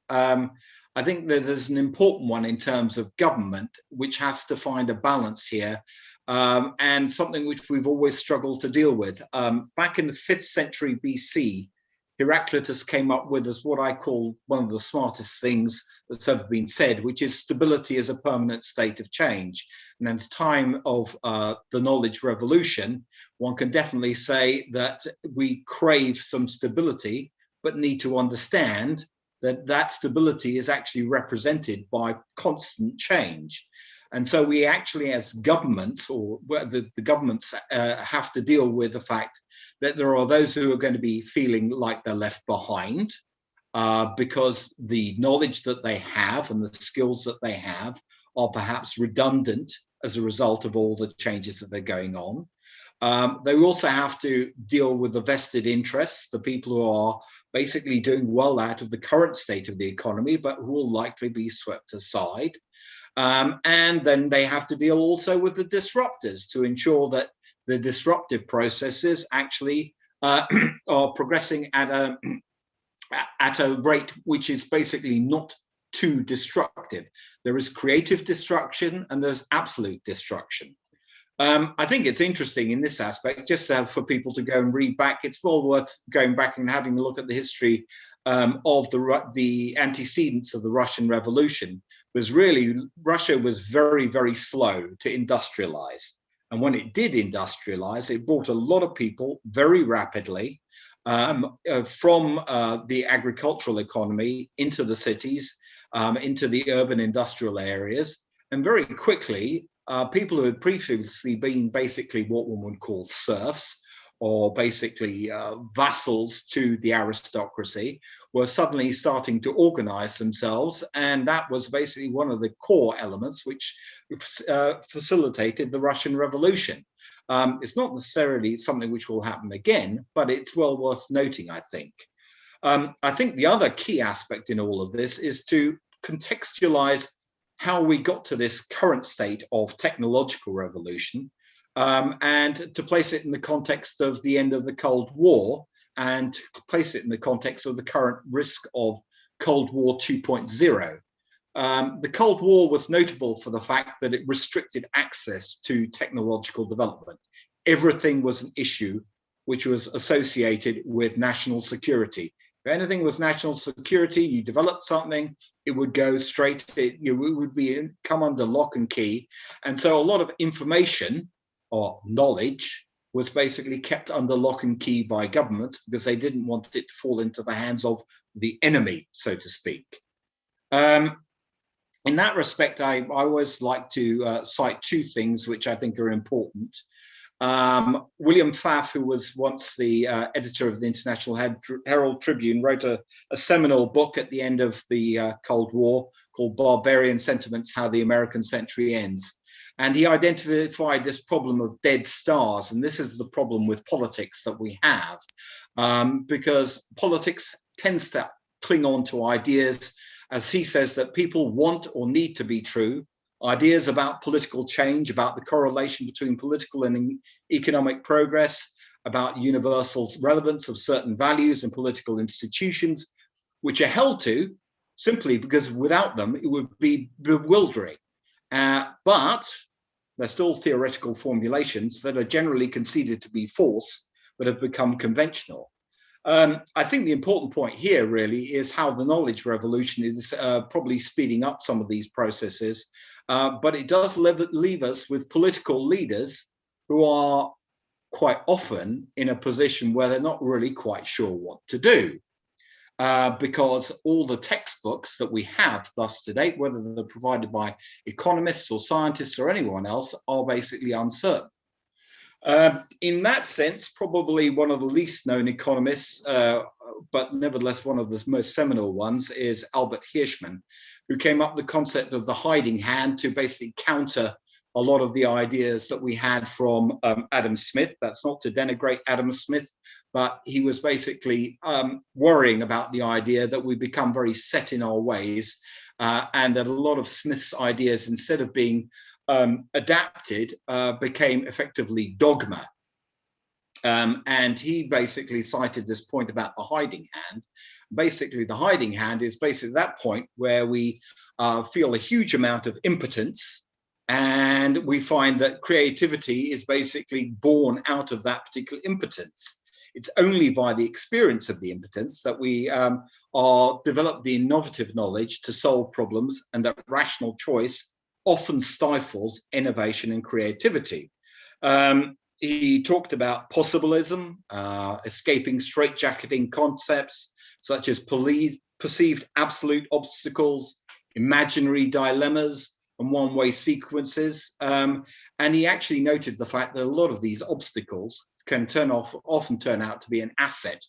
I think that there's an important one in terms of government, which has to find a balance here, and something which we've always struggled to deal with. Back in the 5th century BC, Heraclitus came up with as what I call one of the smartest things that's ever been said, which is stability as a permanent state of change. And at the time of the knowledge revolution, one can definitely say that we crave some stability, but need to understand that that stability is actually represented by constant change. And so we actually, as governments, or the governments have to deal with the fact that there are those who are going to be feeling like they're left behind because the knowledge that they have and the skills that they have are perhaps redundant as a result of all the changes that are going on. They also have to deal with the vested interests, the people who are basically doing well out of the current state of the economy, but who will likely be swept aside. And then they have to deal also with the disruptors to ensure that the disruptive processes actually are progressing at a rate which is basically not too destructive. There is creative destruction and there's absolute destruction. I think it's interesting in this aspect, just for people to go and read back. It's well worth going back and having a look at the history of the antecedents of the Russian Revolution. Was really, Russia was very, very slow to industrialize. And when it did industrialize, it brought a lot of people very rapidly from the agricultural economy into the cities, into the urban industrial areas. And very quickly, people who had previously been basically what one would call serfs, or basically vassals to the aristocracy, were suddenly starting to organize themselves. And that was basically one of the core elements which facilitated the Russian Revolution. It's not necessarily something which will happen again, but it's well worth noting, I think. I think the other key aspect in all of this is to contextualize how we got to this current state of technological revolution, and to place it in the context of the end of the Cold War, and to place it in the context of the current risk of Cold War 2.0. The Cold War was notable for the fact that it restricted access to technological development. Everything was an issue which was associated with national security. If anything was national security, you developed something, it would go straight, it would come under lock and key. And so a lot of information or knowledge was basically kept under lock and key by governments because they didn't want it to fall into the hands of the enemy, so to speak. In that respect, I always like to cite two things which I think are important. William Pfaff, who was once the editor of the International Herald Tribune, wrote a seminal book at the end of the Cold War called Barbarian Sentiments, How the American Century Ends. And he identified this problem of dead stars. And this is the problem with politics that we have, because politics tends to cling on to ideas, as he says, that people want or need to be true, ideas about political change, about the correlation between political and economic progress, about universal relevance of certain values and political institutions, which are held to simply because without them, it would be bewildering. But they're still theoretical formulations that are generally conceded to be false, but have become conventional. I think the important point here really is how the knowledge revolution is probably speeding up some of these processes, but it does leave us with political leaders who are quite often in a position where they're not really quite sure what to do. Because all the textbooks that we have thus to date, whether they're provided by economists or scientists or anyone else, are basically uncertain. In that sense, probably one of the least known economists, but nevertheless one of the most seminal ones, is Albert Hirschmann, who came up with the concept of the hiding hand to basically counter a lot of the ideas that we had from Adam Smith. That's not to denigrate Adam Smith, but he was basically worrying about the idea that we become very set in our ways, and that a lot of Smith's ideas, instead of being adapted, became effectively dogma. And he basically cited this point about the hiding hand. Basically, the hiding hand is basically that point where we feel a huge amount of impotence, and we find that creativity is basically born out of that particular impotence. It's only via the experience of the impotence that we develop the innovative knowledge to solve problems, and that rational choice often stifles innovation and creativity. He talked about possibilism, escaping straitjacketing concepts such as perceived absolute obstacles, imaginary dilemmas, and one-way sequences. And he actually noted the fact that a lot of these obstacles can often turn out to be an asset,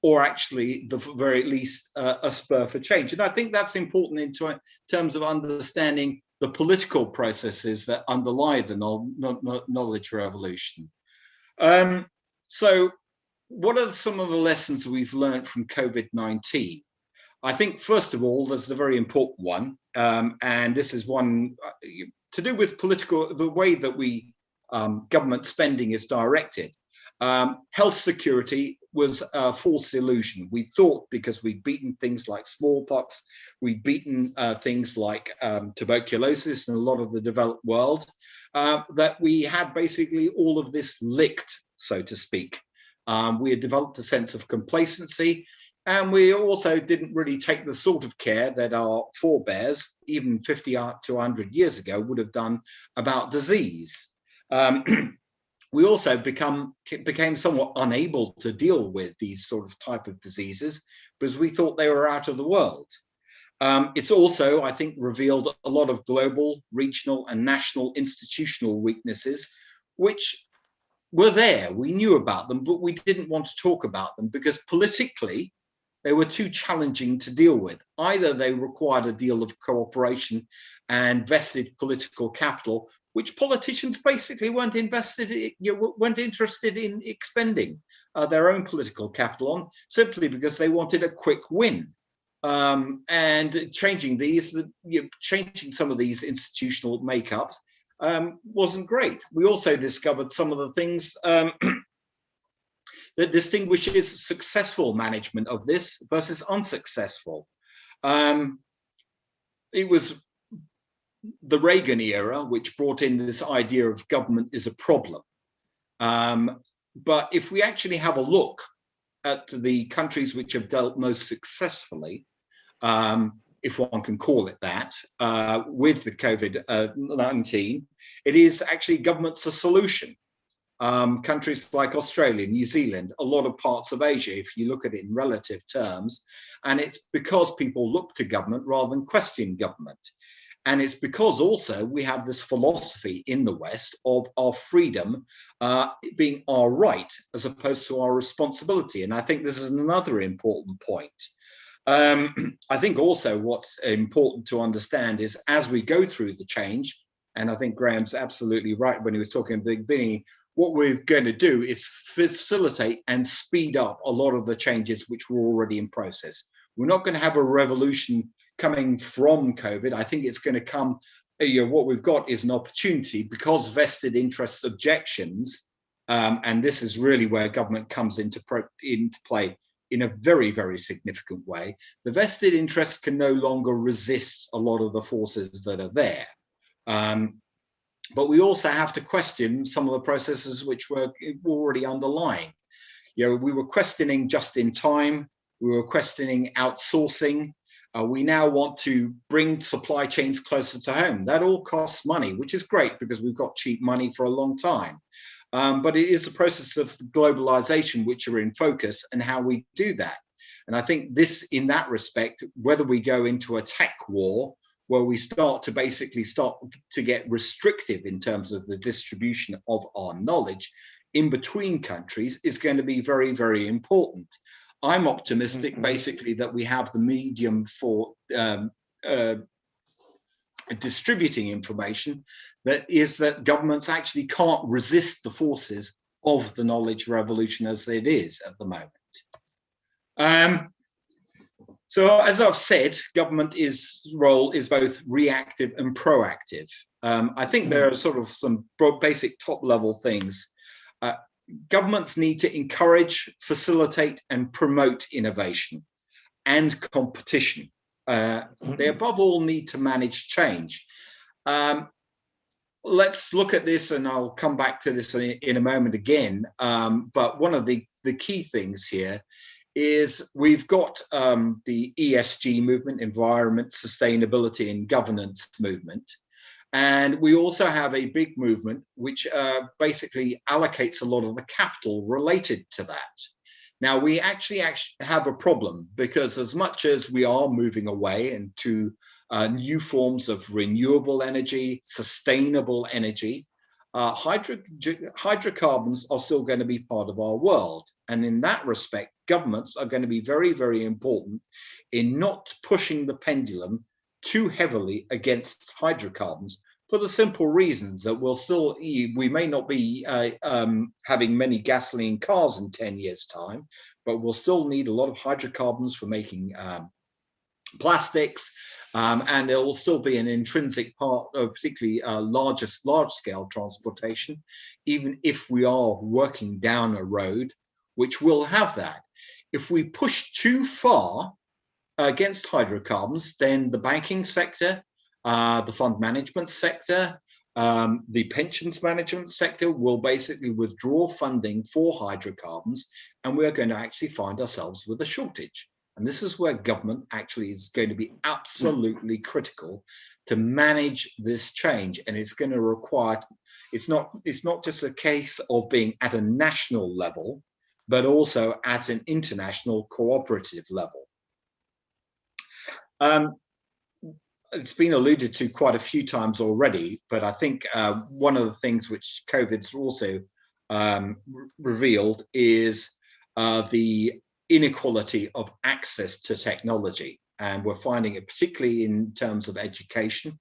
or actually, the very least, a spur for change. And I think that's important in terms of understanding the political processes that underlie the knowledge revolution. So what are some of the lessons we've learned from COVID-19? I think, first of all, there's the very important one, and this is one to do with the way that we government spending is directed. Health security was a false illusion. We thought because we'd beaten things like smallpox, we'd beaten things like tuberculosis in a lot of the developed world, that we had basically all of this licked, so to speak. We had developed a sense of complacency, and we also didn't really take the sort of care that our forebears, even 50 to 100 years ago, would have done about disease. We also became somewhat unable to deal with these sort of type of diseases because we thought they were out of the world. It's also, I think, revealed a lot of global, regional, and national institutional weaknesses, which were there. We knew about them, but we didn't want to talk about them because politically, they were too challenging to deal with. Either they required a deal of cooperation and vested political capital, which politicians basically weren't interested in expending. their own political capital on, simply because they wanted a quick win. And changing some of these institutional makeups wasn't great. We also discovered some of the things that distinguishes successful management of this versus unsuccessful. It was the Reagan era which brought in this idea of government is a problem. But if we actually have a look at the countries which have dealt most successfully, if one can call it that, with the COVID-19, it is actually government's a solution. Countries like Australia, New Zealand, a lot of parts of Asia, if you look at it in relative terms, and it's because people look to government rather than question government. And it's because also we have this philosophy in the West of our freedom being our right as opposed to our responsibility. And I think this is another important point. I think also what's important to understand is as we go through the change, and I think Graham's absolutely right when he was talking at the beginning, what we're going to do is facilitate and speed up a lot of the changes which were already in process. We're not going to have a revolution coming from COVID. I think it's going to come, what we've got is an opportunity because vested interest objections, and this is really where government comes into play in a very, very significant way. The vested interests can no longer resist a lot of the forces that are there. But we also have to question some of the processes which were already underlying. We were questioning just in time, we were questioning outsourcing. We now want to bring supply chains closer to home. That all costs money, which is great because we've got cheap money for a long time. But it is the process of globalization which are in focus and how we do that. And I think this, in that respect, whether we go into a tech war, where we start to get restrictive in terms of the distribution of our knowledge in between countries, is going to be very, very important. I'm optimistic, basically, that we have the medium for distributing information, that governments actually can't resist the forces of the knowledge revolution as it is at the moment. So as I've said, government's role is both reactive and proactive. I think there are sort of some basic top level things. Governments need to encourage, facilitate, and promote innovation and competition. They above all need to manage change. Let's look at this, and I'll come back to this in a moment again. But one of the key things here is we've got the ESG movement, environment, sustainability, and governance movement. And we also have a big movement which basically allocates a lot of the capital related to that. Now, we actually have a problem because as much as we are moving away into new forms of renewable energy, sustainable energy, hydrocarbons are still going to be part of our world. And in that respect, governments are going to be very, very important in not pushing the pendulum too heavily against hydrocarbons, for the simple reasons that we may not be having many gasoline cars in 10 years' time, but we'll still need a lot of hydrocarbons for making plastics, and there will still be an intrinsic part of particularly large-scale transportation, even if we are working down a road which will have that. If we push too far against hydrocarbons, then the banking sector, the fund management sector, the pensions management sector will basically withdraw funding for hydrocarbons, and we're going to actually find ourselves with a shortage. And this is where government actually is going to be absolutely critical to manage this change. And it's going to require, it's not just a case of being at a national level, but also at an international cooperative level. It's been alluded to quite a few times already, but I think one of the things which COVID's also revealed is the inequality of access to technology. And we're finding it particularly in terms of education.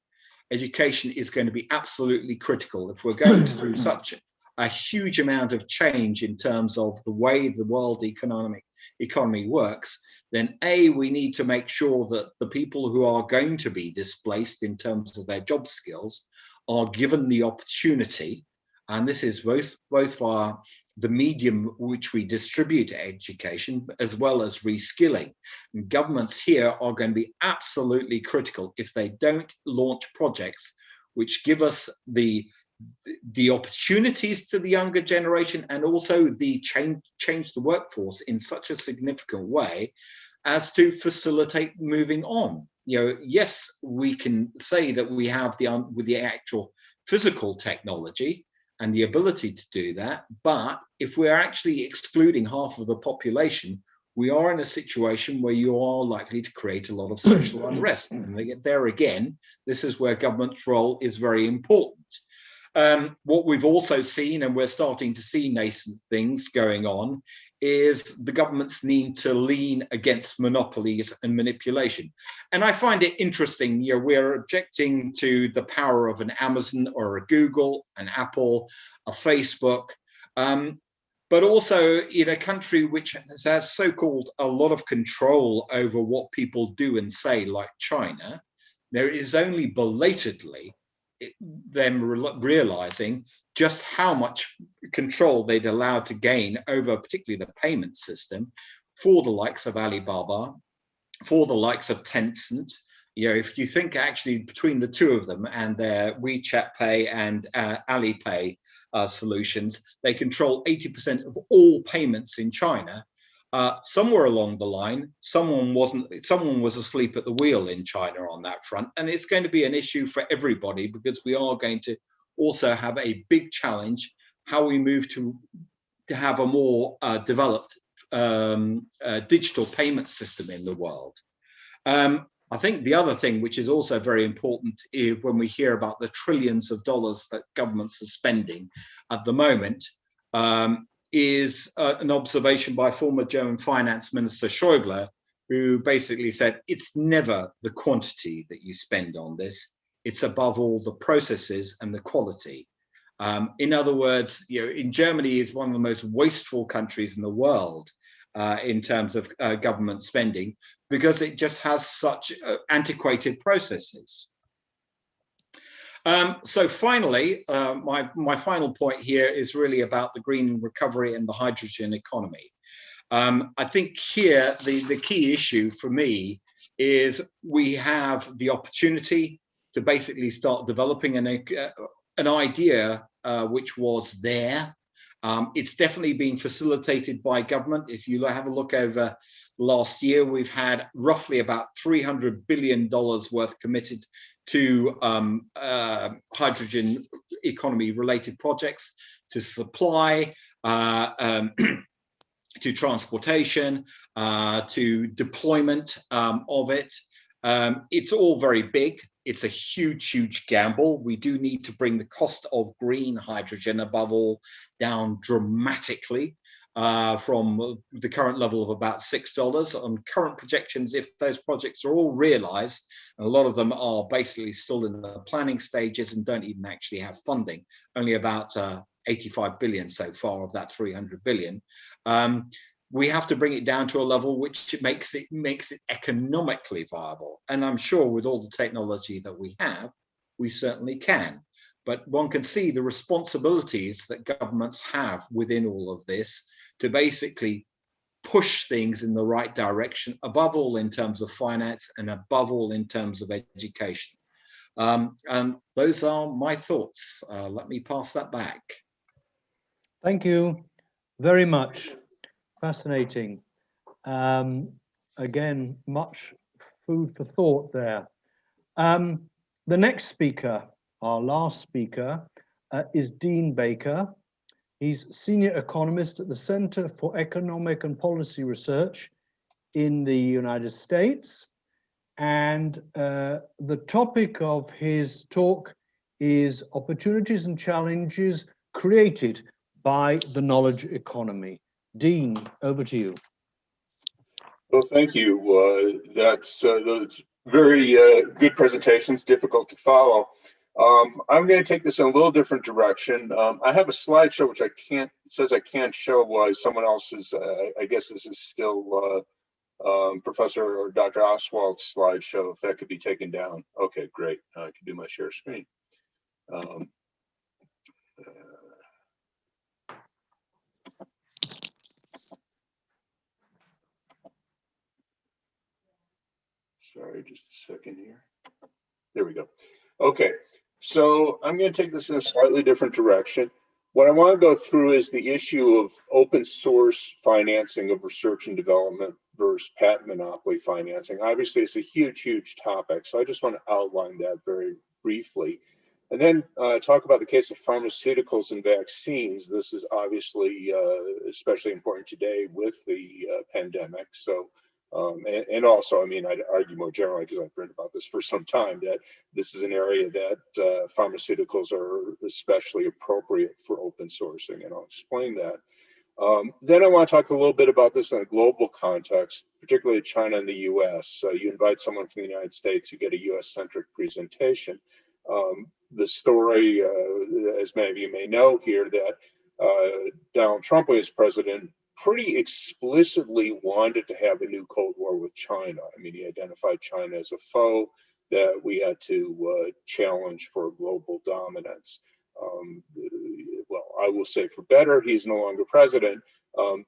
Education is going to be absolutely critical if we're going through such a huge amount of change in terms of the way the world economy works, then we need to make sure that the people who are going to be displaced in terms of their job skills are given the opportunity, and this is both via the medium which we distribute education as well as reskilling. And governments here are going to be absolutely critical if they don't launch projects which give us the opportunities to the younger generation and also the change the workforce in such a significant way as to facilitate moving on. Yes, we can say that we have with the actual physical technology and the ability to do that, but if we're actually excluding half of the population, we are in a situation where you are likely to create a lot of social unrest. And there again, this is where government's role is very important. What we've also seen, and we're starting to see nascent things going on, is the government's need to lean against monopolies and manipulation. And I find it interesting, we're objecting to the power of an Amazon or a Google, an Apple, a Facebook, but also in a country which has so-called a lot of control over what people do and say, like China, there is only belatedly them realizing just how much control they'd allowed to gain over particularly the payment system for the likes of Alibaba, for the likes of Tencent. If you think actually between the two of them and their WeChat Pay and Alipay solutions, they control 80% of all payments in China. Somewhere along the line, someone was asleep at the wheel in China on that front, and it's going to be an issue for everybody because we are going to also have a big challenge how we move to have a more developed digital payment system in the world. I think the other thing which is also very important is when we hear about the trillions of dollars that governments are spending at the moment, is an observation by former German Finance Minister Schäuble, who basically said, it's never the quantity that you spend on this, it's above all the processes and the quality. In other words, in Germany is one of the most wasteful countries in the world in terms of government spending, because it just has such antiquated processes. So finally, my final point here is really about the green recovery and the hydrogen economy. I think here the key issue for me is we have the opportunity to basically start developing an idea which was there. It's definitely being facilitated by government. If you have a look over last year, we've had roughly about $300 billion worth committed to hydrogen economy related projects, to supply, to transportation, to deployment of it. It's all very big. It's a huge, huge gamble. We do need to bring the cost of green hydrogen, above all, down dramatically from the current level of about $6. On current projections, if those projects are all realized, and a lot of them are basically still in the planning stages and don't even actually have funding, only about 85 billion so far of that 300 billion. We have to bring it down to a level which makes it economically viable. And I'm sure with all the technology that we have, we certainly can. But one can see the responsibilities that governments have within all of this to basically push things in the right direction, above all in terms of finance and above all in terms of education. And those are my thoughts. Let me pass that back. Thank you very much. Fascinating. Again, much food for thought there. The next speaker, our last speaker, is Dean Baker. He's Senior Economist at the Center for Economic and Policy Research in the United States. And the topic of his talk is Opportunities and Challenges Created by the Knowledge Economy. Dean, over to you. Well, thank you. That's those very good presentations, difficult to follow. I'm going to take this in a little different direction. I have a slideshow which it says I can't show why someone else's, I guess this is still Professor or Dr. Oswald's slideshow, if that could be taken down. Okay, great. I can do my share screen. Sorry, just a second here. There we go. Okay, so I'm going to take this in a slightly different direction. What I want to go through is the issue of open source financing of research and development versus patent monopoly financing. Obviously, it's a huge, huge topic, so I just want to outline that very briefly. And then talk about the case of pharmaceuticals and vaccines. This is obviously especially important today with the pandemic. So, and also, I mean, I'd argue more generally, because I've written about this for some time, that this is an area that pharmaceuticals are especially appropriate for open sourcing, and I'll explain that. Then I want to talk a little bit about this in a global context, particularly China and the US. You invite someone from the United States, you get a US-centric presentation. The story, as many of you may know here, that Donald Trump, when he was president, pretty explicitly wanted to have a new Cold War with China. I mean, he identified China as a foe that we had to challenge for global dominance. Well, I will say for better, he's no longer president,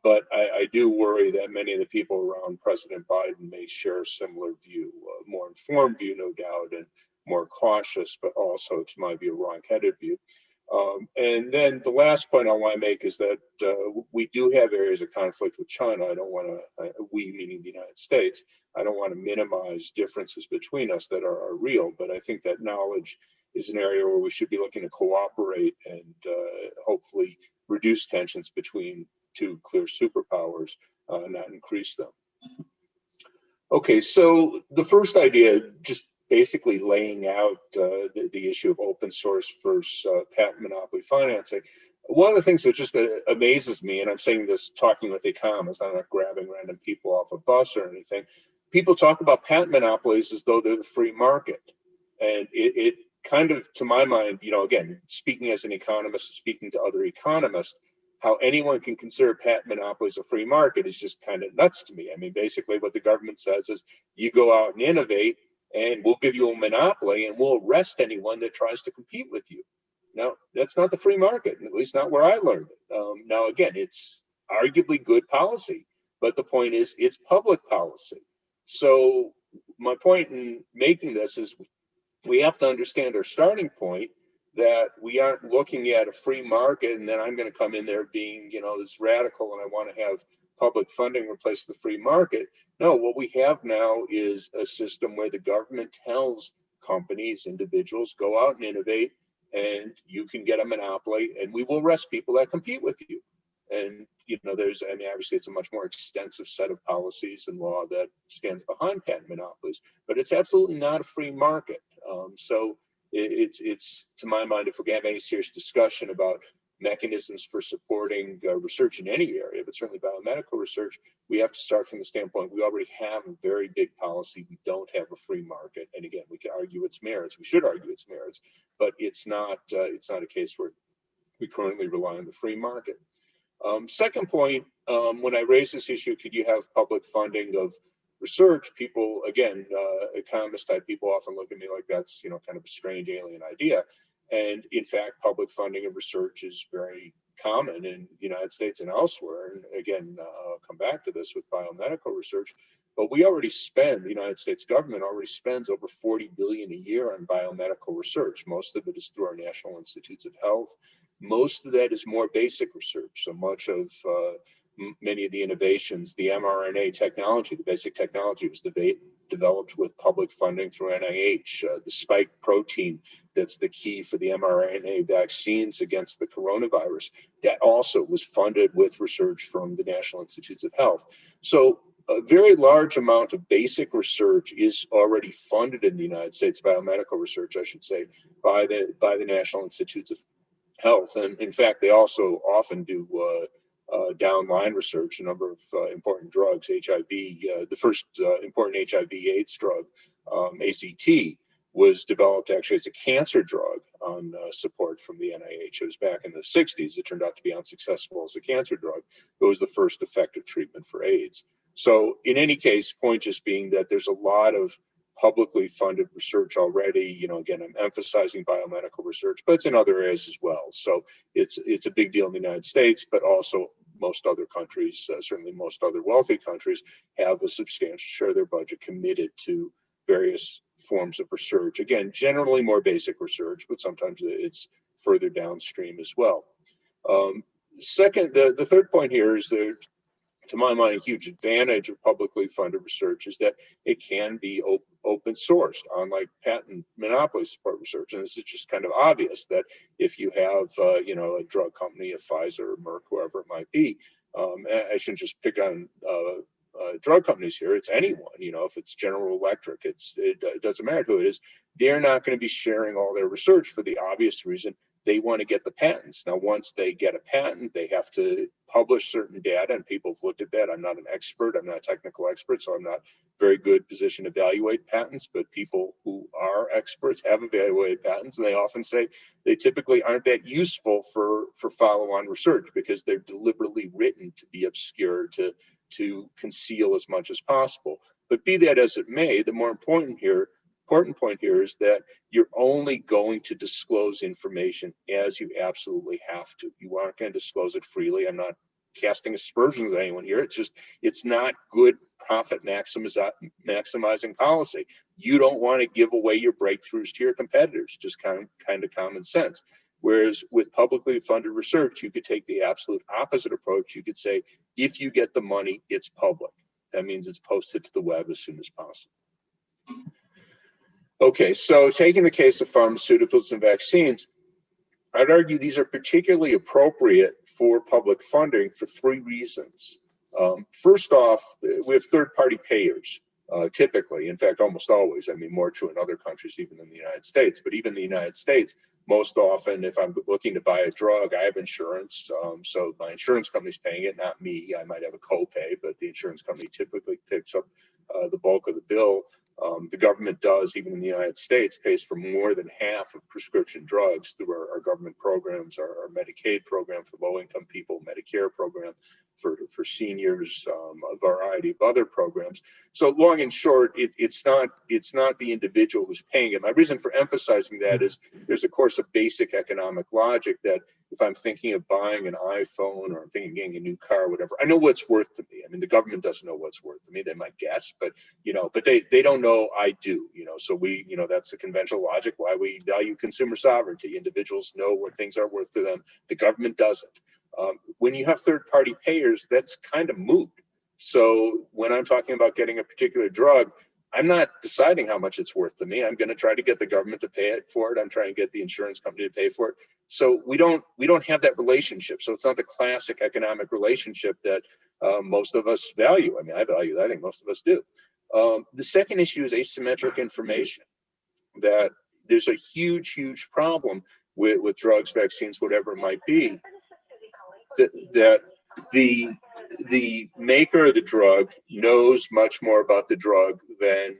but I do worry that many of the people around President Biden may share a similar view, a more informed view, no doubt, and more cautious, but also, to my view, a wrong-headed view. And then the last point I want to make is that we do have areas of conflict with China. I don't want to, we meaning the United States, I don't want to minimize differences between us that are real, but I think that knowledge is an area where we should be looking to cooperate and hopefully reduce tensions between two clear superpowers, not increase them. Okay, so the first idea, just basically laying out the issue of open source versus patent monopoly financing. One of the things that just amazes me, and I'm saying this talking with economists, I'm not grabbing random people off a bus or anything, people talk about patent monopolies as though they're the free market. And it kind of, to my mind, you know, again, speaking as an economist, speaking to other economists, how anyone can consider patent monopolies a free market is just kind of nuts to me. I mean, basically what the government says is you go out and innovate, and we'll give you a monopoly and we'll arrest anyone that tries to compete with you. Now, that's not the free market, at least not where I learned it. Now, again, it's arguably good policy, but the point is it's public policy. So my point in making this is we have to understand our starting point, that we aren't looking at a free market and then I'm going to come in there being, you know, this radical and I want to have public funding replace the free market. No, what we have now is a system where the government tells companies, individuals, go out and innovate and you can get a monopoly and we will arrest people that compete with you. And, you know, there's, I mean, obviously it's a much more extensive set of policies and law that stands behind patent monopolies, but it's absolutely not a free market. So it's, to my mind, if we're going to have any serious discussion about mechanisms for supporting research in any area, but certainly biomedical research, we have to start from the standpoint we already have a very big policy. We don't have a free market, and again, we can argue its merits. We should argue its merits, but it's not a case where we currently rely on the free market. Second point, when I raise this issue, could you have public funding of research? People, again, economist type people often look at me like that's, you know, kind of a strange alien idea. And in fact, public funding of research is very common in the United States and elsewhere. And again, I'll come back to this with biomedical research, but we already spend, the United States government already spends over 40 billion a year on biomedical research. Most of it is through our National Institutes of Health. Most of that is more basic research. So much of many of the innovations, the mRNA technology, the basic technology was developed with public funding through NIH. The spike protein that's the key for the mRNA vaccines against the coronavirus, that also was funded with research from the National Institutes of Health. So a very large amount of basic research is already funded in the United States, biomedical research, I should say, by the National Institutes of Health. And in fact, they also often do downline research, a number of important drugs, HIV, the first important HIV/AIDS drug, ACT, was developed actually as a cancer drug on support from the NIH. It was back in the 60s. It turned out to be unsuccessful as a cancer drug. It was the first effective treatment for AIDS. So in any case, point just being that there's a lot of publicly funded research already. You know, again, I'm emphasizing biomedical research, but it's in other areas as well. So it's a big deal in the United States, but also most other countries, certainly most other wealthy countries, have a substantial share of their budget committed to various forms of research. Again, generally more basic research, but sometimes it's further downstream as well. Second, the third point here is that, to my mind, a huge advantage of publicly funded research is that it can be open sourced, unlike patent monopoly support research. And this is just kind of obvious that if you have, you know, a drug company, a Pfizer, Merck, whoever it might be, I shouldn't just pick on drug companies here. It's anyone, you know, if it's General Electric, it doesn't matter who it is. They're not going to be sharing all their research for the obvious reason they want to get the patents. Now, once they get a patent, they have to publish certain data, and people have looked at that. I'm not an expert. I'm not a technical expert, so I'm not very good position to evaluate patents, but people who are experts have evaluated patents, and they often say they typically aren't that useful for follow-on research because they're deliberately written to be obscure, to conceal as much as possible. But be that as it may, the more important point here is that you're only going to disclose information as you absolutely have to. You aren't going to disclose it freely. I'm not casting aspersions at anyone here. It's not good profit maximizing policy. You don't want to give away your breakthroughs to your competitors, just kind of common sense. Whereas with publicly funded research, you could take the absolute opposite approach. You could say, if you get the money, it's public. That means it's posted to the web as soon as possible. Okay, so taking the case of pharmaceuticals and vaccines, I'd argue these are particularly appropriate for public funding for three reasons. First off, we have third-party payers, typically, in fact, almost always. I mean, more true in other countries, even in the United States, but even in the United States, most often, if I'm looking to buy a drug, I have insurance, so my insurance company's paying it, not me. I might have a copay, but the insurance company typically picks up the bulk of the bill. The government does, even in the United States, pays for more than half of prescription drugs through our government programs, our Medicaid program for low-income people, Medicare program for seniors, a variety of other programs. So long and short, it's not the individual who's paying it. My reason for emphasizing that is there's, of course, a basic economic logic that if I'm thinking of buying an iPhone or I'm thinking of getting a new car, or whatever, I know what's worth to me. I mean, the government doesn't know what's worth to me. They might guess, but they don't know I do. So that's the conventional logic why we value consumer sovereignty. Individuals know what things are worth to them. The government doesn't. When you have third-party payers, that's kind of moot. So when I'm talking about getting a particular drug, I'm not deciding how much it's worth to me. I'm going to try to get the government to pay for it. I'm trying to get the insurance company to pay for it. So we don't have that relationship. So it's not the classic economic relationship that most of us value. I mean, I value that. I think most of us do. The second issue is asymmetric information. That there's a huge problem with drugs, vaccines, whatever it might be. That the maker of the drug knows much more about the drug than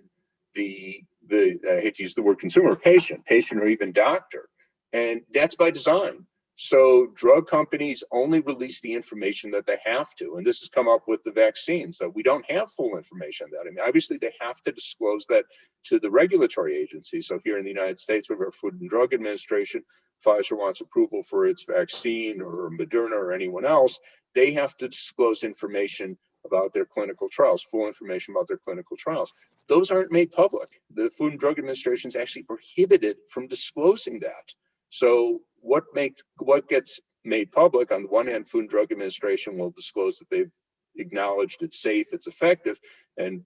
the I hate to use the word consumer, patient or even doctor. And that's by design. So drug companies only release the information that they have to. And this has come up with the vaccines. So we don't have full information on that. I mean, obviously they have to disclose that to the regulatory agencies. So here in the United States, we have our Food and Drug Administration. Pfizer wants approval for its vaccine, or Moderna or anyone else. They have to disclose information about their clinical trials, full information about their clinical trials. Those aren't made public. The Food and Drug Administration is actually prohibited from disclosing that. So what gets made public? On the one hand, Food and Drug Administration will disclose that they've acknowledged it's safe, it's effective, and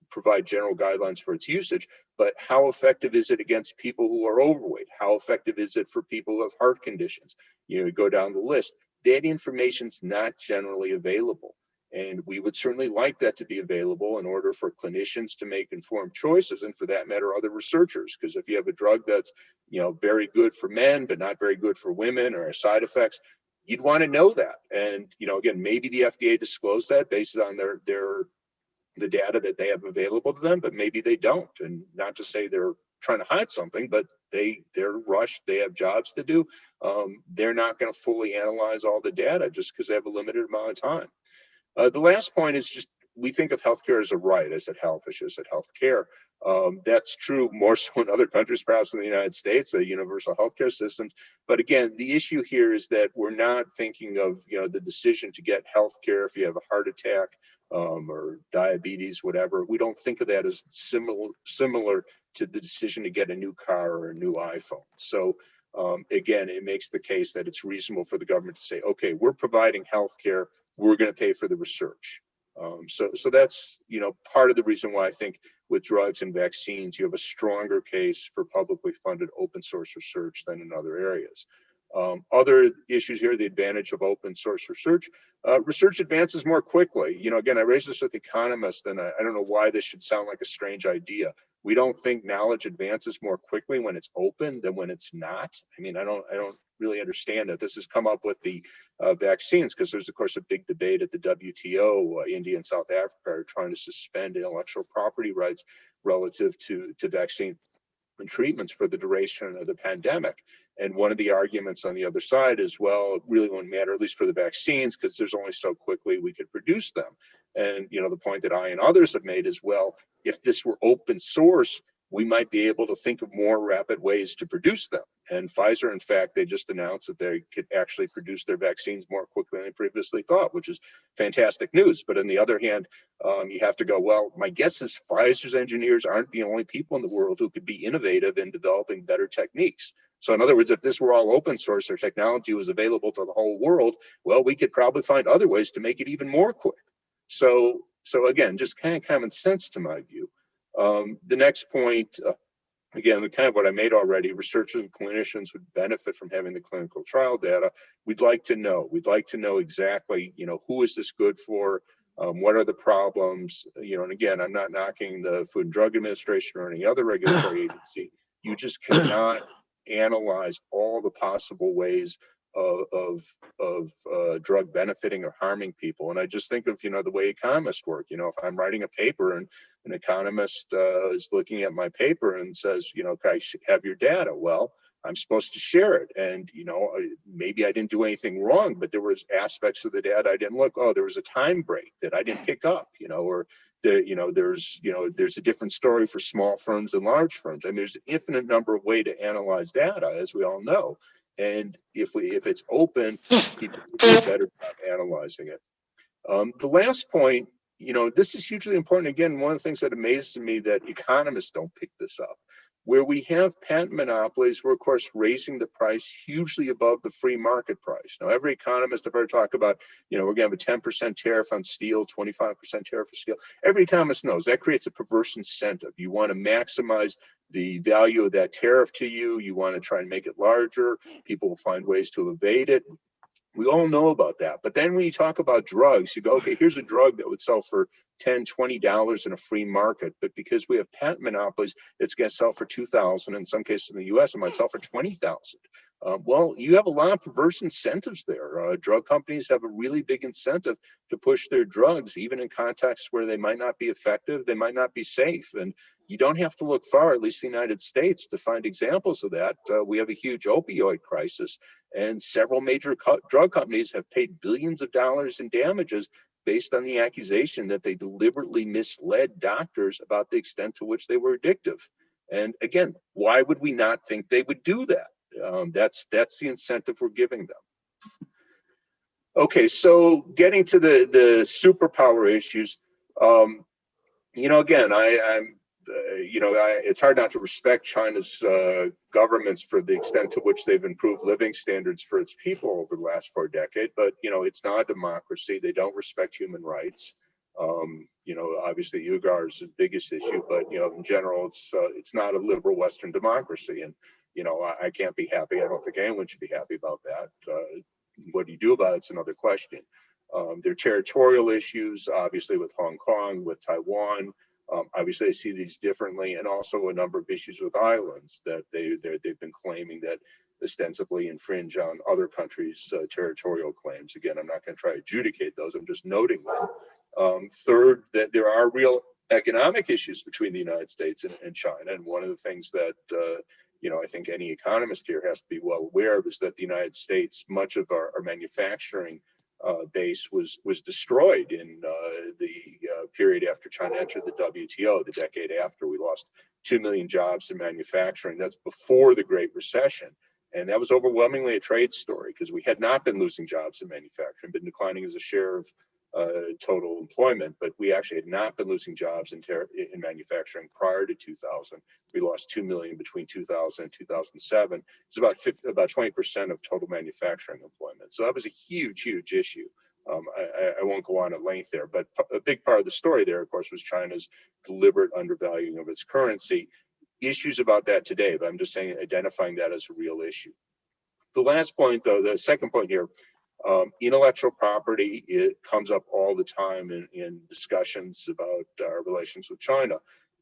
provide general guidelines for its usage. But how effective is it against people who are overweight? How effective is it for people who have heart conditions? You go down the list. That information's not generally available. And we would certainly like that to be available in order for clinicians to make informed choices, and for that matter, other researchers. Because if you have a drug that's, very good for men, but not very good for women, or has side effects, you'd want to know that. And, again, maybe the FDA disclosed that based on the data that they have available to them, but maybe they don't. And not to say they're trying to hide something, but they're rushed, they have jobs to do. They're not going to fully analyze all the data just because they have a limited amount of time. The last point is just, we think of healthcare as a right. I said health, I should have said healthcare. That's true more so in other countries, perhaps in the United States, a universal healthcare system. But again, the issue here is that we're not thinking of, the decision to get healthcare if you have a heart attack or diabetes, whatever. We don't think of that as similar to the decision to get a new car or a new iPhone. So again, it makes the case that it's reasonable for the government to say, okay, we're providing healthcare, we're going to pay for the research. So that's, part of the reason why I think with drugs and vaccines, you have a stronger case for publicly funded open source research than in other areas. Other issues here, the advantage of open source research. Research advances more quickly. Again, I raised this with economists, and I don't know why this should sound like a strange idea. We don't think knowledge advances more quickly when it's open than when it's not. I mean, I don't really understand that. This has come up with the vaccines, because there's, of course, a big debate at the WTO. India and South Africa are trying to suspend intellectual property rights relative to vaccine and treatments for the duration of the pandemic. And one of the arguments on the other side is, well, it really won't matter, at least for the vaccines, because there's only so quickly we could produce them. And, the point that I and others have made is, well, if this were open source, we might be able to think of more rapid ways to produce them. And Pfizer, in fact, they just announced that they could actually produce their vaccines more quickly than they previously thought, which is fantastic news. But on the other hand, you have to go, well, my guess is Pfizer's engineers aren't the only people in the world who could be innovative in developing better techniques. So in other words, if this were all open source or technology was available to the whole world, well, we could probably find other ways to make it even more quick. So again, just kind of common sense to my view. The next point, again, kind of what I made already, researchers and clinicians would benefit from having the clinical trial data. We'd like to know exactly, who is this good for? What are the problems? And again, I'm not knocking the Food and Drug Administration or any other regulatory agency. You just cannot analyze all the possible ways of drug benefiting or harming people. And I just think of, the way economists work. If I'm writing a paper and an economist is looking at my paper and says, I should have your data. Well, I'm supposed to share it. And, maybe I didn't do anything wrong, but there was aspects of the data I didn't look. Oh, there was a time break that I didn't pick up, or there's a different story for small firms and large firms. I mean, there's an infinite number of ways to analyze data, as we all know. And if it's open, people will do a better job analyzing it. The last point, this is hugely important. Again, one of the things that amazes me that economists don't pick this up. Where we have patent monopolies, we're of course raising the price hugely above the free market price. Now, every economist I've heard talk about, we're going to have a 10% tariff on steel, 25% tariff for steel. Every economist knows that creates a perverse incentive. You want to maximize the value of that tariff to you. You want to try and make it larger. People will find ways to evade it. We all know about that. But then when you talk about drugs, you go, okay, here's a drug that would sell for $10, $20 in a free market. But because we have patent monopolies, it's going to sell for $2,000. In some cases in the US, it might sell for $20,000. Well, you have a lot of perverse incentives there. Drug companies have a really big incentive to push their drugs, even in contexts where they might not be effective, they might not be safe. And you don't have to look far, at least the United States, to find examples of that. We have a huge opioid crisis, and several major drug companies have paid billions of dollars in damages based on the accusation that they deliberately misled doctors about the extent to which they were addictive. And again, why would we not think they would do that? That's the incentive we're giving them. Okay, so getting to the superpower issues, again, it's hard not to respect China's governments for the extent to which they've improved living standards for its people over the last 4 decades. But, it's not a democracy. They don't respect human rights. Obviously Uyghurs is the biggest issue, but, in general, it's not a liberal Western democracy. And, I can't be happy. I don't think anyone should be happy about that. What do you do about it's another question. There are territorial issues, obviously, with Hong Kong, with Taiwan. Obviously, I see these differently, and also a number of issues with islands that they've been claiming that ostensibly infringe on other countries' territorial claims. Again, I'm not going to try to adjudicate those. I'm just noting them. Third, that there are real economic issues between the United States and China. And one of the things that, I think any economist here has to be well aware of is that the United States, much of our manufacturing base was destroyed in the period after China entered the WTO, the decade after. We lost 2 million jobs in manufacturing. That's before the Great Recession. And that was overwhelmingly a trade story because we had not been losing jobs in manufacturing, been declining as a share of total employment, but we actually had not been losing jobs in manufacturing prior to 2000. We lost 2 million between 2000 and 2007. It's about 20% of total manufacturing employment. So that was a huge, huge issue. I won't go on at length there, but a big part of the story there, of course, was China's deliberate undervaluing of its currency. Issues about that today, but I'm just saying identifying that as a real issue. The last point, though, the second point here, intellectual property, it comes up all the time in discussions about our relations with China.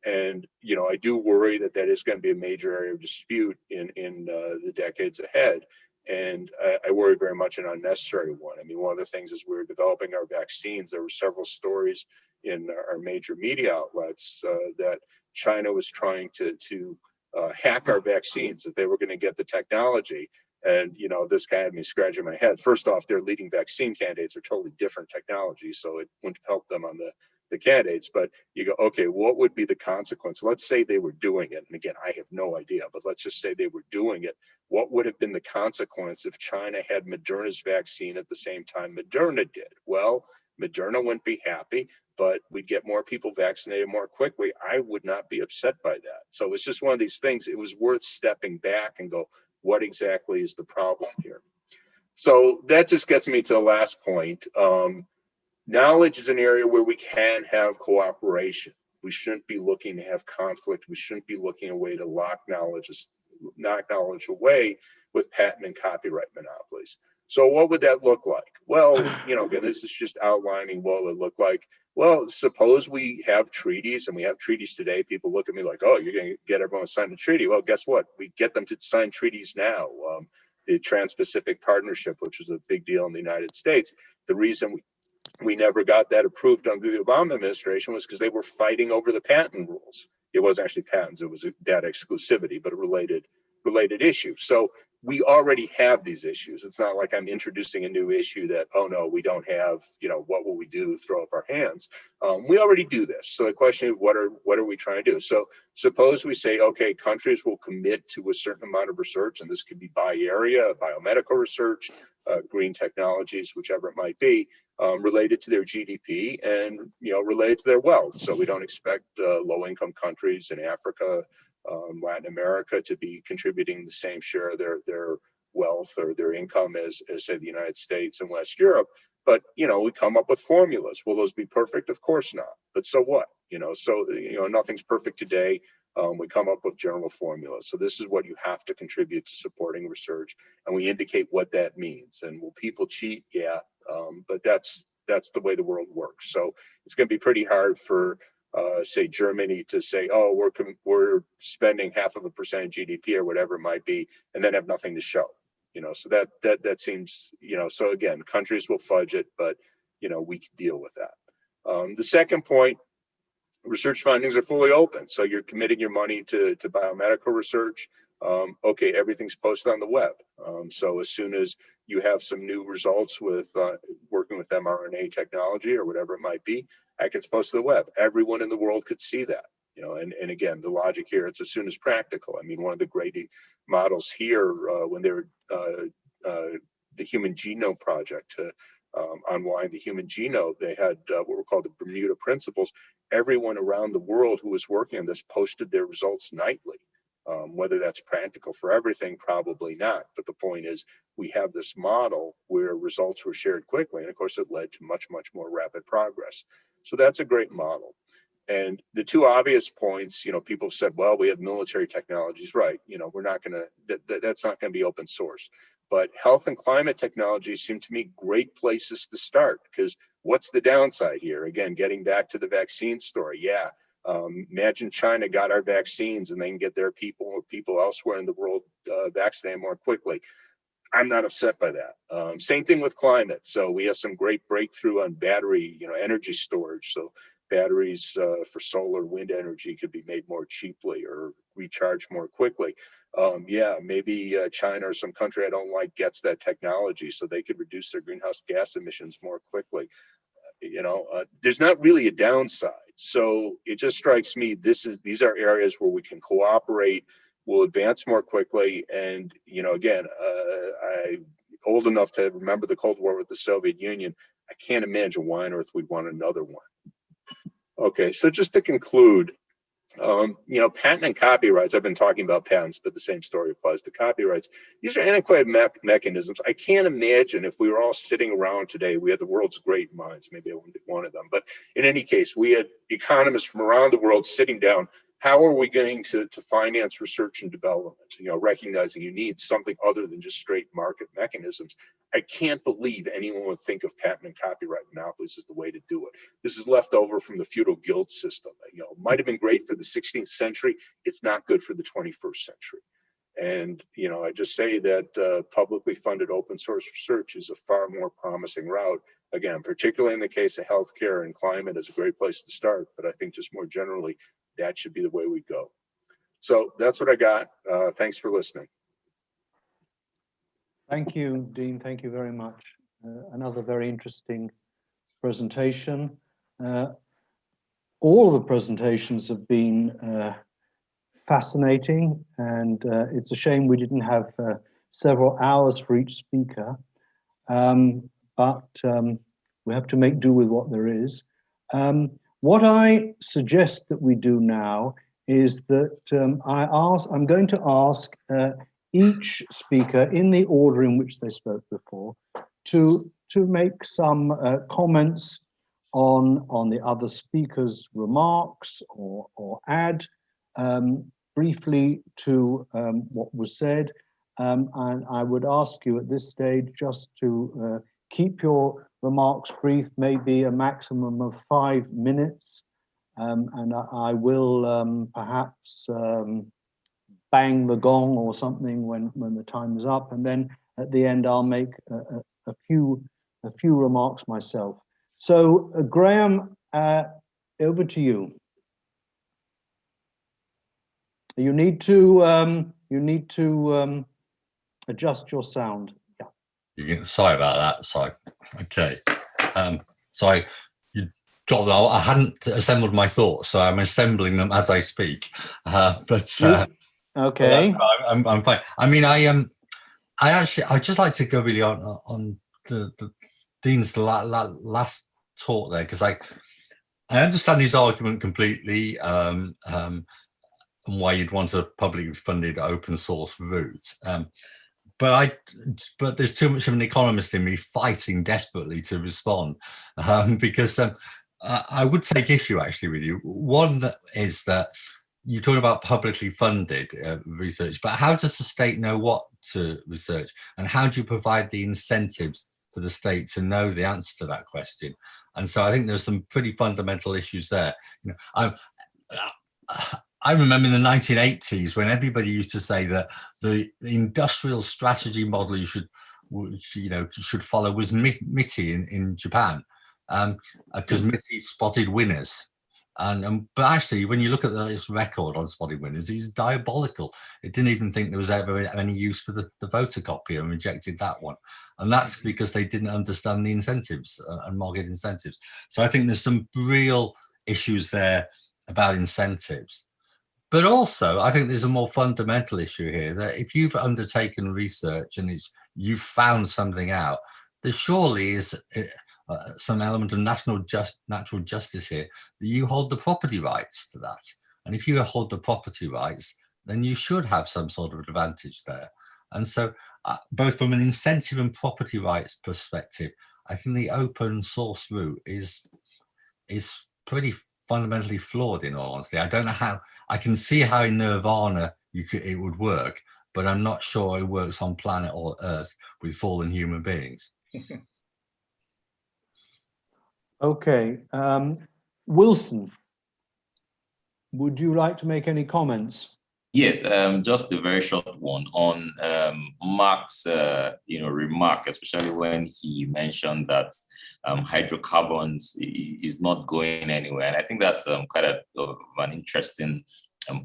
And, I do worry that is going to be a major area of dispute in the decades ahead. And I worry very much an unnecessary one. I mean, one of the things as we were developing our vaccines, there were several stories in our major media outlets that China was trying to hack our vaccines, that they were going to get the technology. And, this guy had me scratching my head. First off, their leading vaccine candidates are totally different technologies, so it wouldn't help them on the candidates. But you go, okay, what would be the consequence? Let's say they were doing it. And again, I have no idea, but let's just say they were doing it. What would have been the consequence if China had Moderna's vaccine at the same time Moderna did? Well, Moderna wouldn't be happy, but we'd get more people vaccinated more quickly. I would not be upset by that. So it's just one of these things. It was worth stepping back and go, what exactly is the problem here? So that just gets me to the last point. Knowledge is an area where we can have cooperation. We shouldn't be looking to have conflict. We shouldn't be looking a way to knock knowledge away with patent and copyright monopolies. So what would that look like? Well, again, this is just outlining what it would look like. Well, suppose we have treaties, and we have treaties today. People look at me like, oh, you're going to get everyone to sign a treaty. Well, guess what? We get them to sign treaties now. The Trans-Pacific Partnership, which was a big deal in the United States. The reason we never got that approved under the Obama administration was because they were fighting over the patent rules. It wasn't actually patents, it was a data exclusivity, but a related issue. So we already have these issues. It's not like I'm introducing a new issue that, oh no, we don't have, what will we do? Throw up our hands. We already do this. So the question is, what are we trying to do? So suppose we say, okay, countries will commit to a certain amount of research, and this could be by area, biomedical research, green technologies, whichever it might be, related to their GDP and, related to their wealth. So we don't expect low-income countries in Africa, Latin America to be contributing the same share of their wealth or their income as say the United States and West Europe. But we come up with formulas. Will those be perfect? Of course not. But so what? Nothing's perfect today. We come up with general formulas. So this is what you have to contribute to supporting research, and we indicate what that means. And will people cheat? Yeah, but that's the way the world works. So it's going to be pretty hard for say Germany to say, oh, we're spending 0.5% of GDP or whatever it might be, and then have nothing to show. So that seems, so again, countries will fudge it, but we can deal with that. The second point, research findings are fully open. So you're committing your money to biomedical research. Okay, everything's posted on the web. So as soon as you have some new results with working with mRNA technology or whatever it might be, I can post to the web. Everyone in the world could see that. And again, the logic here, it's as soon as practical. I mean, one of the great models here, when they were the Human Genome Project to unwind the human genome, they had what were called the Bermuda Principles. Everyone around the world who was working on this posted their results nightly. Whether that's practical for everything, probably not. But the point is, we have this model where results were shared quickly. And of course, it led to much, much more rapid progress. So that's a great model. And the two obvious points, people said, well, we have military technologies, right? We're not going to, that's not going to be open source. But health and climate technologies seem to me great places to start, because what's the downside here? Again, getting back to the vaccine story. Yeah. Imagine China got our vaccines and they can get their people or people elsewhere in the world vaccinated more quickly. I'm not upset by that. Same thing with climate. So we have some great breakthrough on battery, energy storage. So batteries for solar wind energy could be made more cheaply or recharged more quickly. Yeah, maybe China or some country I don't like gets that technology so they could reduce their greenhouse gas emissions more quickly. There's not really a downside. So it just strikes me these are areas where we can cooperate, we'll advance more quickly. And, again, I'm old enough to remember the Cold War with the Soviet Union. I can't imagine why on earth we'd want another one. Okay, so just to conclude, patent and copyrights, I've been talking about patents, but the same story applies to copyrights. These are antiquated mechanisms. I can't imagine if we were all sitting around today, we had the world's great minds, maybe I wouldn't be one of them, but in any case, we had economists from around the world sitting down. How are we going to finance research and development? Recognizing you need something other than just straight market mechanisms. I can't believe anyone would think of patent and copyright monopolies as the way to do it. This is left over from the feudal guild system. Might have been great for the 16th century. It's not good for the 21st century. And, I just say that publicly funded open source research is a far more promising route. Again, particularly in the case of healthcare and climate is a great place to start. But I think just more generally, that should be the way we go. So that's what I got. Thanks for listening. Thank you, Dean. Thank you very much. Another very interesting presentation. All of the presentations have been fascinating, and it's a shame we didn't have several hours for each speaker, but we have to make do with what there is. What I suggest that we do now is that I'm going to ask each speaker, in the order in which they spoke before, to make some comments on the other speakers' remarks or add briefly to what was said. And I would ask you at this stage just to keep your remarks brief, maybe a maximum of 5 minutes. And I will perhaps bang the gong or something when the time is up. And then at the end, I'll make a few remarks myself. So Graham, over to you. You need to adjust your sound. Yeah. Sorry about that. Sorry. Okay. Sorry. I hadn't assembled my thoughts, so I'm assembling them as I speak. Okay. I'm fine. I mean, I'd just like to go really on the Dean's last talk there, because I understand his argument completely, and why you'd want a publicly funded open source route. But there's too much of an economist in me fighting desperately to respond, because I would take issue actually with you. One is that you're talking about publicly funded research, but how does the state know what to research, and how do you provide the incentives for the state to know the answer to that question? And so I think there's some pretty fundamental issues there. I remember in the 1980s when everybody used to say that the industrial strategy model you should follow was MITI in Japan, because MITI spotted winners. But actually, when you look at this record on spotted winners, it's diabolical. It didn't even think there was ever any use for the photocopier and rejected that one. And that's because they didn't understand the incentives and market incentives. So I think there's some real issues there about incentives. But also, I think there's a more fundamental issue here, that if you've undertaken research and you've found something out, there surely is some element of natural justice here, that you hold the property rights to that. And if you hold the property rights, then you should have some sort of advantage there. And so both from an incentive and property rights perspective, I think the open source route is pretty fundamentally flawed, in all honesty. I don't know how. I can see how in Nirvana it would work, but I'm not sure it works on planet or Earth with fallen human beings. Okay, Wilson, would you like to make any comments? Yes, just a very short one on Mark's, remark, especially when he mentioned that hydrocarbons is not going anywhere, and I think that's quite of an interesting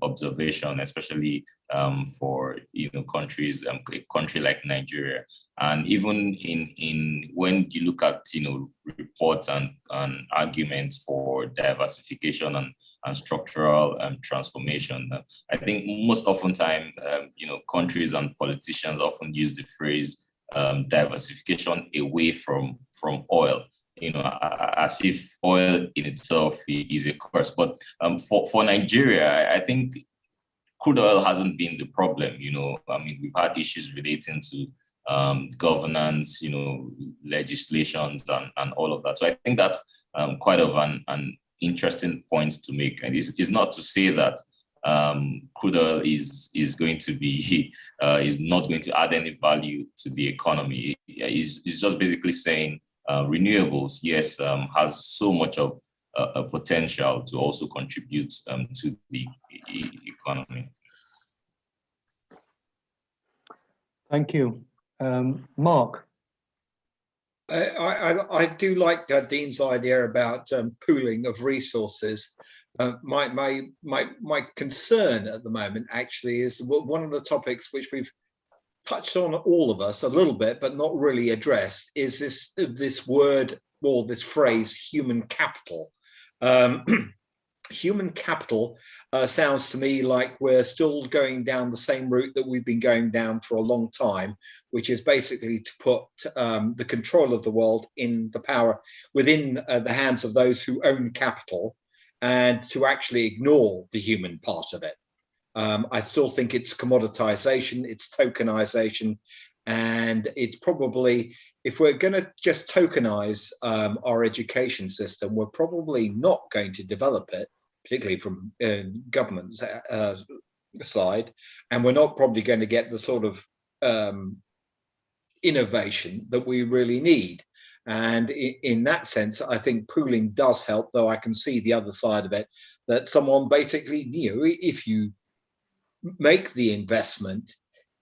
observation, especially for countries, a country like Nigeria, and even in when you look at reports and arguments for diversification and structural transformation. I think most oftentimes, countries and politicians often use the phrase diversification away from oil, as if oil in itself is a curse. But for Nigeria, I think crude oil hasn't been the problem. We've had issues relating to governance, legislations and all of that. So I think that's quite of an interesting points to make, and it's not to say that crude oil is going to be is not going to add any value to the economy. It's just basically saying renewables, yes, has so much of a potential to also contribute to the economy. Thank you, Mark. I do like Dean's idea about pooling of resources. My concern at the moment actually is one of the topics which we've touched on, all of us a little bit, but not really addressed, is this word or this phrase, human capital. Human capital sounds to me like we're still going down the same route that we've been going down for a long time, which is basically to put the control of the world in the power within the hands of those who own capital, and to actually ignore the human part of it. I still think it's commoditization, it's tokenization, and it's probably, if we're going to just tokenize our education system, we're probably not going to develop it, particularly from government's side, and we're not probably going to get the sort of innovation that we really need. And in that sense, I think pooling does help, though I can see the other side of it, that someone basically, if you make the investment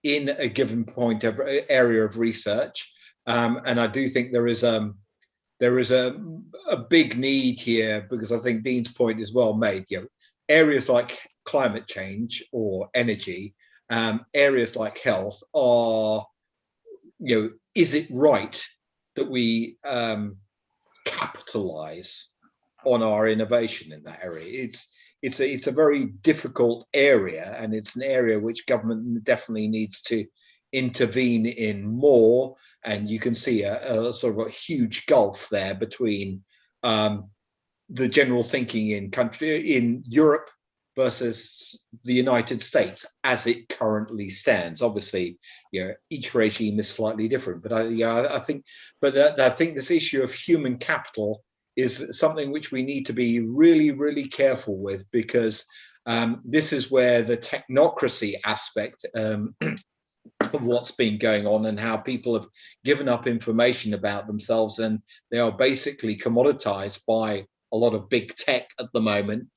in a given point of area of research, and I do think there is a big need here, because I think Dean's point is well made. Areas like climate change or energy, areas like health are, is it right that we capitalize on our innovation in that area? It's a very difficult area, and it's an area which government definitely needs to intervene in more. And you can see a sort of a huge gulf there between the general thinking in Europe versus the United States as it currently stands. Obviously, each regime is slightly different, but I think this issue of human capital is something which we need to be really, really careful with, because this is where the technocracy aspect of what's been going on, and how people have given up information about themselves, and they are basically commoditized by a lot of big tech at the moment,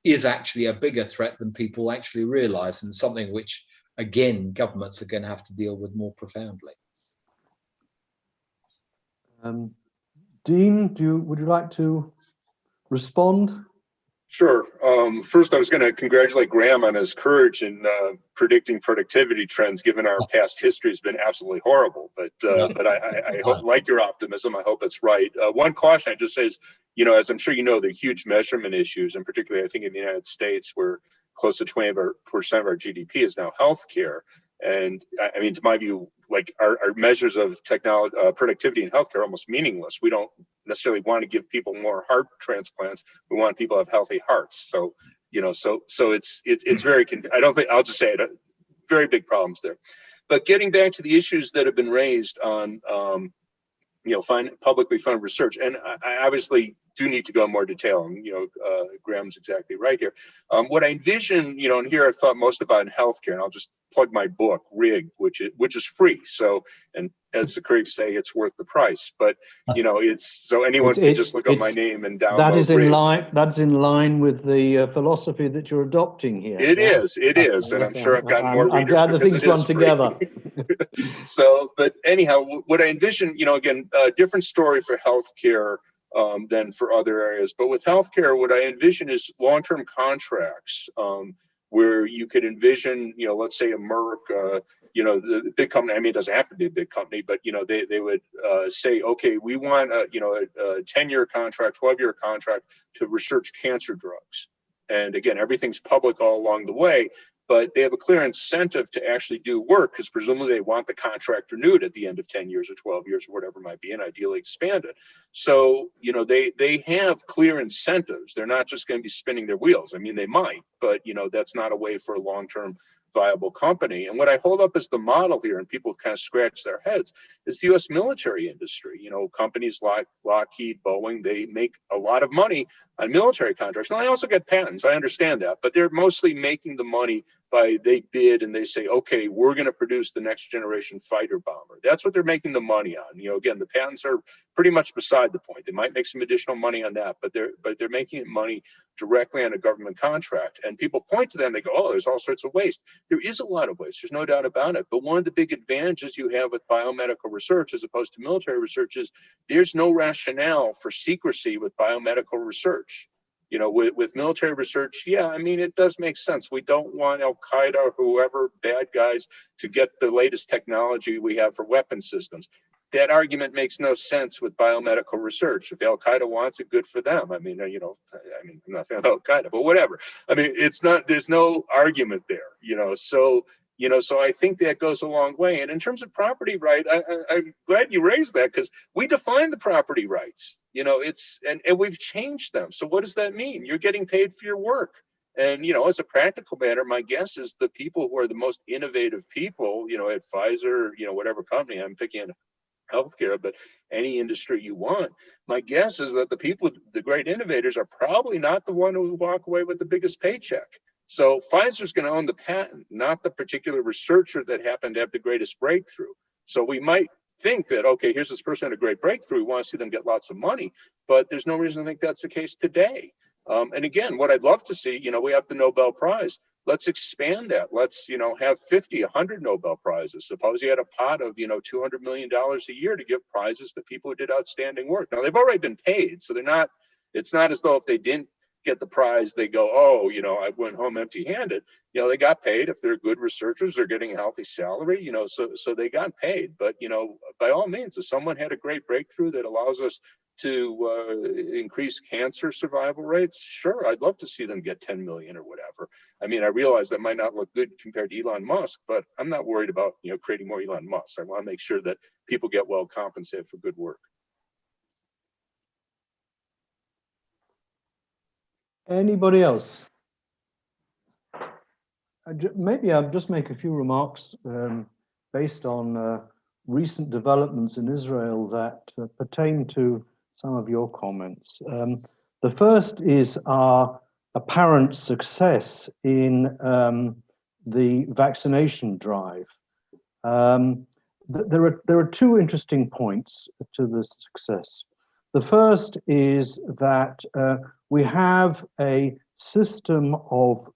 is actually a bigger threat than people actually realize, and something which, again, governments are going to have to deal with more profoundly. Dean, would you like to respond? Sure. First, I was going to congratulate Graham on his courage in predicting productivity trends, given our past history has been absolutely horrible. But I hope, like your optimism, I hope it's right. One caution I just say is, as I'm sure you know, the huge measurement issues, and particularly I think in the United States, where close to 20% of our GDP is now healthcare. And I mean, to my view, like our measures of technology, productivity in healthcare are almost meaningless. We don't necessarily want to give people more heart transplants. We want people to have healthy hearts. So, so it's very, I don't think, I'll just say it, very big problems there. But getting back to the issues that have been raised on, publicly funded research, and I obviously do need to go in more detail, and Graham's exactly right here. What I envision, and here I've thought most about in healthcare, and I'll just plug my book, Rig, which is free. So, and as the critics say, it's worth the price. But it's so anyone can just look up my name and download. That is in Rig. line. That's in line with the philosophy that you're adopting here. It is, and I'm sure I've gotten more readers. I'm glad the things run together. So, but anyhow, what I envision, again, a different story for healthcare than for other areas. But with healthcare, what I envision is long-term contracts where you could envision, let's say a Merck, the big company. I mean, it doesn't have to be a big company, but they would say, okay, we want a 10-year contract, 12-year contract to research cancer drugs. And again, everything's public all along the way, but they have a clear incentive to actually do work because presumably they want the contract renewed at the end of 10 years or 12 years or whatever it might be, and ideally expanded. So, they have clear incentives. They're not just going to be spinning their wheels. I mean, they might, but, that's not a way for a long-term viable company. And what I hold up as the model here, and people kind of scratch their heads, is the U.S. military industry. Companies like Lockheed, Boeing, they make a lot of money on military contracts. Now, they also get patents. I understand that, but they're mostly making the money by they bid and they say, okay, we're going to produce the next generation fighter bomber. That's what they're making the money on. Again, the patents are pretty much beside the point. They might make some additional money on that, but they're making money directly on a government contract. And people point to them, they go, oh, there's all sorts of waste. There is a lot of waste. There's no doubt about it. But one of the big advantages you have with biomedical research as opposed to military research is there's no rationale for secrecy with biomedical research. With military research, yeah, I mean, it does make sense. We don't want Al-Qaeda or whoever, bad guys, to get the latest technology we have for weapon systems. That argument makes no sense with biomedical research. If Al-Qaeda wants it, good for them. I mean, I'm not a fan of Al-Qaeda, but whatever. I mean, there's no argument there, So I think that goes a long way. And in terms of property right, I'm glad you raised that because we define the property rights, and we've changed them. So what does that mean? You're getting paid for your work. And, as a practical matter, my guess is the people who are the most innovative people, at Pfizer, whatever company, I'm picking on healthcare, but any industry you want, my guess is that the people, the great innovators are probably not the one who walk away with the biggest paycheck. So Pfizer's going to own the patent, not the particular researcher that happened to have the greatest breakthrough. So we might think that, okay, here's this person had a great breakthrough. We want to see them get lots of money, but there's no reason to think that's the case today. And again, what I'd love to see, we have the Nobel Prize. Let's expand that. Let's, have 50, 100 Nobel Prizes. Suppose you had a pot of, $200 million a year to give prizes to people who did outstanding work. Now, they've already been paid, so it's not as though if they didn't get the prize, they go, oh, I went home empty-handed. They got paid. If they're good researchers, they're getting a healthy salary, so they got paid. But, by all means, if someone had a great breakthrough that allows us to increase cancer survival rates, sure, I'd love to see them get 10 million or whatever. I mean, I realize that might not look good compared to Elon Musk, but I'm not worried about, creating more Elon Musk. I want to make sure that people get well compensated for good work. Anybody else? Maybe I'll just make a few remarks based on recent developments in Israel that pertain to some of your comments. The first is our apparent success in the vaccination drive. There are two interesting points to this success. The first is that we have a system of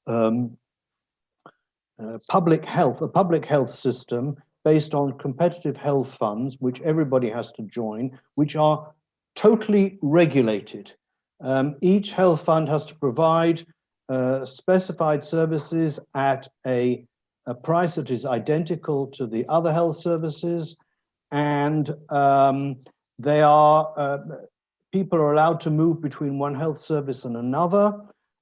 public health system based on competitive health funds, which everybody has to join, which are totally regulated. Each health fund has to provide specified services at a price that is identical to the other health services, and people are allowed to move between one health service and another,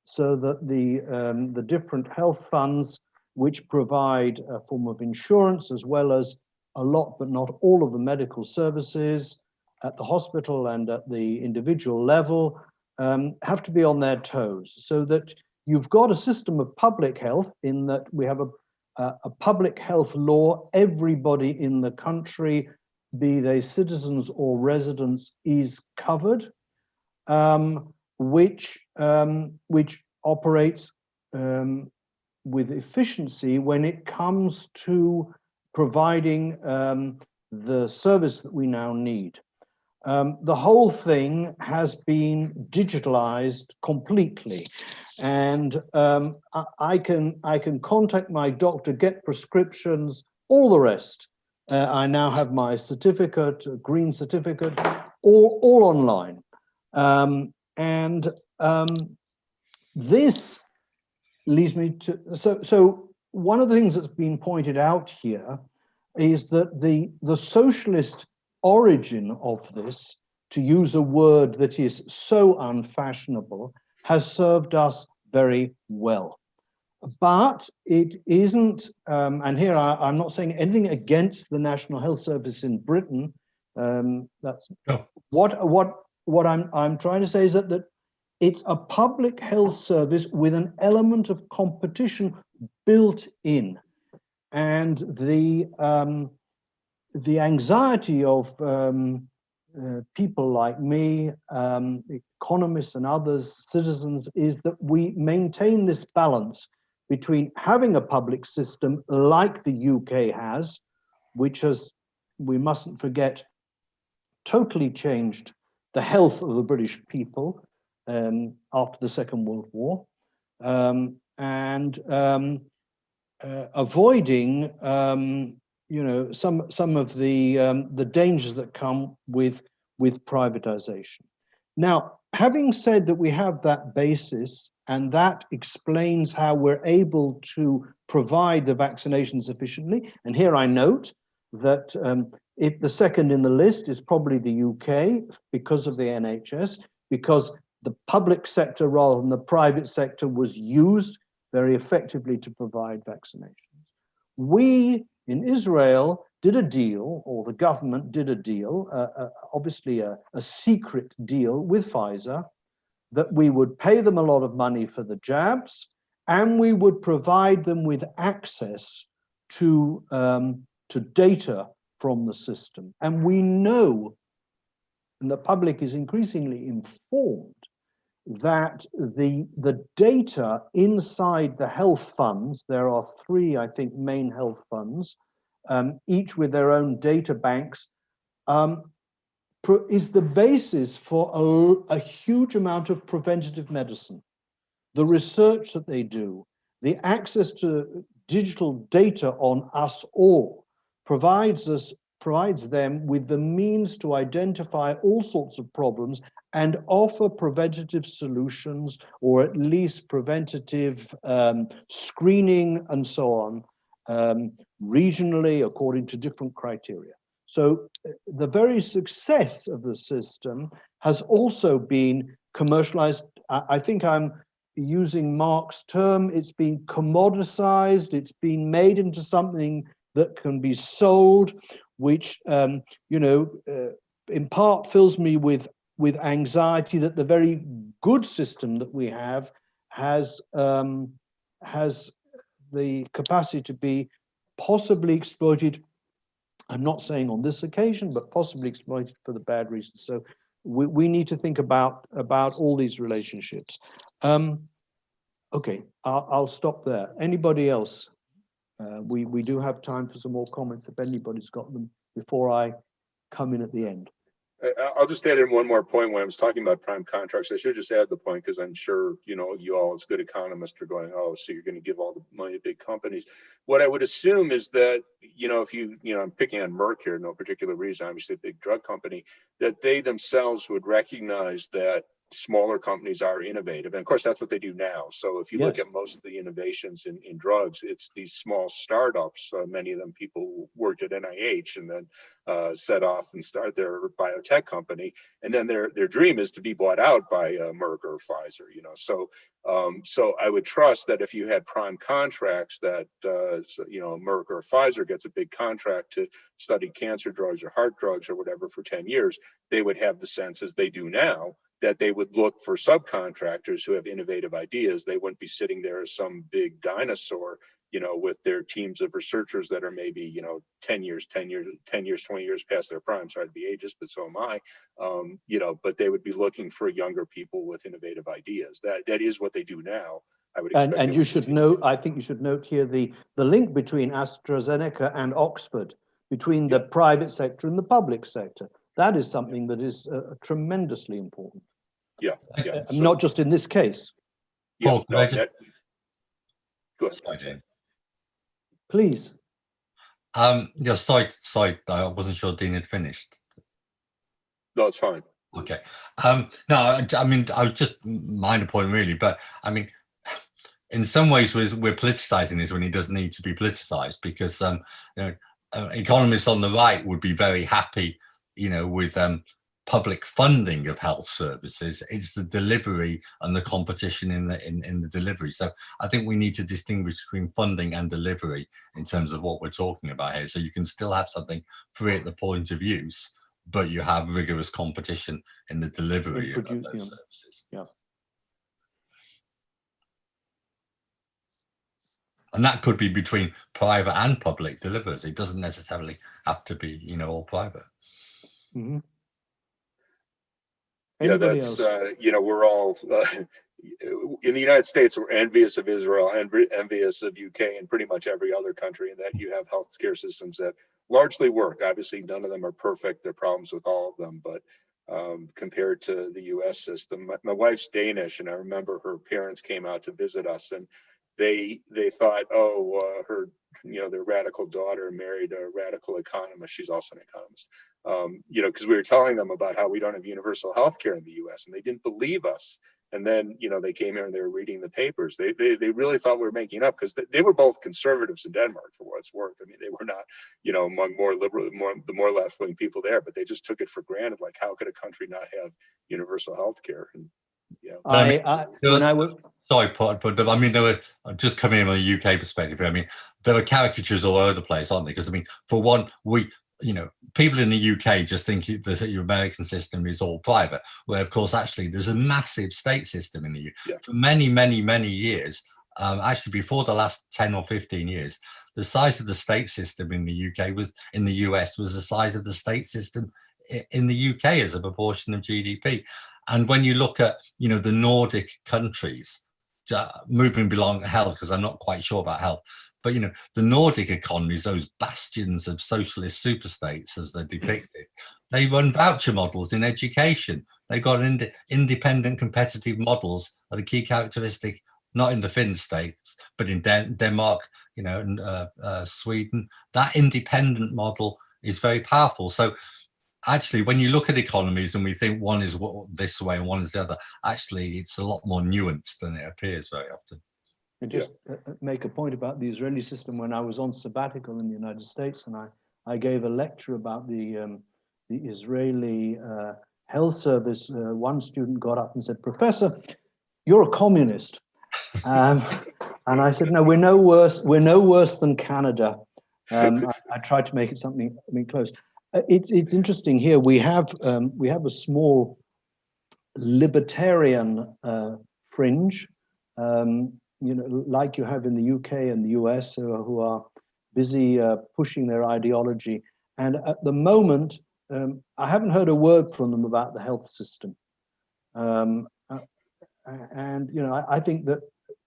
so that the different health funds, which provide a form of insurance as well as a lot but not all of the medical services at the hospital and at the individual level, have to be on their toes, so that you've got a system of public health in that we have a public health law. Everybody in the country, be they citizens or residents, is covered. which operates with efficiency when it comes to providing the service that we now need. The whole thing has been digitalized completely, and I can contact my doctor, get prescriptions, all the rest. I now have my certificate, a green certificate, all online, and this leads me to so one of the things that's been pointed out here is that the socialist origin of this, to use a word that is so unfashionable, has served us very well. But it isn't, and here I'm not saying anything against the National Health Service in Britain. That's what I'm trying to say is that it's a public health service with an element of competition built in, and the anxiety of people like me, economists and others, citizens, is that we maintain this balance between having a public system like the UK has, which has, we mustn't forget, totally changed the health of the British people after the Second World War, and avoiding some of the dangers that come with privatization. Now, having said that we have that basis, and that explains how we're able to provide the vaccinations efficiently, and here I note that if the second in the list is probably the UK because of the NHS, because the public sector rather than the private sector was used very effectively to provide vaccinations. We in Israel did a deal, or the government did a deal, obviously a secret deal with Pfizer, that we would pay them a lot of money for the jabs, and we would provide them with access to data from the system. And we know, and the public is increasingly informed, that the data inside the health funds, there are three, I think, main health funds, each with their own data banks, is the basis for a huge amount of preventative medicine. The research that they do, the access to digital data on us all provides them with the means to identify all sorts of problems and offer preventative solutions, or at least preventative screening and so on, regionally according to different criteria. So the very success of the system has also been commercialized. I think I'm using Mark's term, it's been commoditized, it's been made into something that can be sold, which in part fills me with anxiety that the very good system that we have has the capacity to be possibly exploited. I'm not saying on this occasion, but possibly exploited for the bad reasons. So we need to think about all these relationships. Okay, I'll stop there. Anybody else? We do have time for some more comments if anybody's got them before I come in at the end. I'll just add in one more point. When I was talking about prime contracts, I should just add the point, because I'm sure you all as good economists are going, oh, so you're going to give all the money to big companies. What I would assume is that if I'm picking on Merck here, no particular reason, obviously a big drug company, that they themselves would recognize that smaller companies are innovative, and of course that's what they do now. So if you look at most of the innovations in drugs, it's these small startups. Many of them people worked at NIH and then set off and start their biotech company, and then their dream is to be bought out by Merck or Pfizer. So I would trust that if you had prime contracts, that Merck or Pfizer gets a big contract to study cancer drugs or heart drugs or whatever for 10 years, they would have the sense, as they do now, that they would look for subcontractors who have innovative ideas. They wouldn't be sitting there as some big dinosaur, with their teams of researchers that are maybe, 10 years, 20 years past their prime. Sorry to be ageist, but so am I. But they would be looking for younger people with innovative ideas. That is what they do now. I would expect. And you should note, I think you should note here the link between AstraZeneca and Oxford, between the private sector and the public sector. That is something that is tremendously important. Yeah. Not just in this case. Yeah. Paul, No, go ahead. Sorry. Please. Yeah, sorry, I wasn't sure Dean had finished. No, it's fine. Okay. No, I mean, I was just minor point really, but I mean, in some ways we're politicizing this when it doesn't need to be politicized, because economists on the right would be very happy, with public funding of health services. It's the delivery and the competition in the delivery. So I think we need to distinguish between funding and delivery in terms of what we're talking about here. So you can still have something free at the point of use, but you have rigorous competition in the delivery of those services. Yeah. And that could be between private and public deliverers. It doesn't necessarily have to be, all private. Mm-hmm. Yeah, that's, we're all, in the United States, we're envious of Israel and envious of UK and pretty much every other country, in that you have healthcare systems that largely work. Obviously, none of them are perfect. There are problems with all of them, but compared to the US system, my wife's Danish, and I remember her parents came out to visit us, and they thought, her, their radical daughter married a radical economist. She's also an economist. Because we were telling them about how we don't have universal health care in the US, and they didn't believe us. And then, they came here and they were reading the papers. They really thought we were making up, because they were both conservatives in Denmark, for what it's worth. I mean, they were not, among more liberal, the more left-wing people there, but they just took it for granted. Like, how could a country not have universal health care? And Sorry, but I mean, they were just coming in on a UK perspective. I mean, there are caricatures all over the place, aren't they? Because I mean, for one, people in the UK just think that your American system is all private, where of course actually there's a massive state system in the UK. For many, many, many years. Actually, before the last 10 or 15 years, the size of the state system in the UK in the US was the size of the state system in the UK as a proportion of GDP. And when you look at, the Nordic countries, moving beyond health, because I'm not quite sure about health, but, the Nordic economies, those bastions of socialist superstates as they're depicted, they run voucher models in education. They've got independent competitive models are the key characteristic, not in the Finn states, but in Denmark, and Sweden. That independent model is very powerful. So actually, when you look at economies and we think one is this way and one is the other, actually, it's a lot more nuanced than it appears very often. And just make a point about the Israeli system. When I was on sabbatical in the United States, and I gave a lecture about the Israeli health service, one student got up and said, "Professor, you're a communist." And I said, "No, we're no worse. We're no worse than Canada." I tried to make it something close. It's interesting here. We have a small libertarian fringe, like you have in the UK and the US, who are busy pushing their ideology. And at the moment, I haven't heard a word from them about the health system. I think that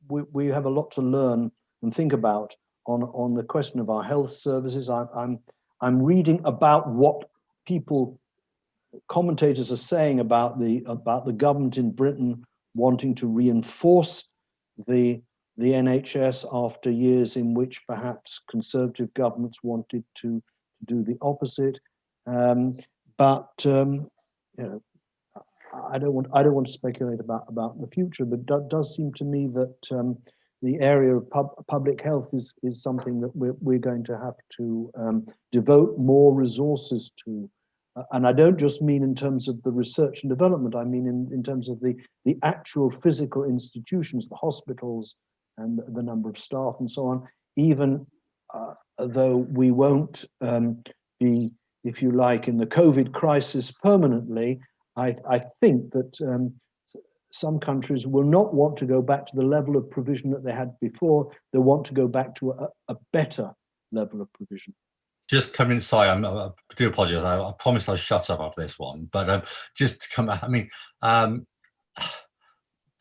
we have a lot to learn and think about on the question of our health services. I'm reading about what commentators are saying about the government in Britain wanting to reinforce the NHS after years in which perhaps conservative governments wanted to do the opposite. But I don't want to speculate about the future, but it does seem to me that the area of public health is something that we're going to have to devote more resources to. And I don't just mean in terms of the research and development, I mean in terms of the actual physical institutions, the hospitals and the number of staff and so on, even though we won't be, if you like, in the COVID crisis permanently, I think that some countries will not want to go back to the level of provision that they had before. They want to go back to a better level of provision. Just coming, sorry, I do apologize. I promised I'd shut up after this one, but just to come, I mean, the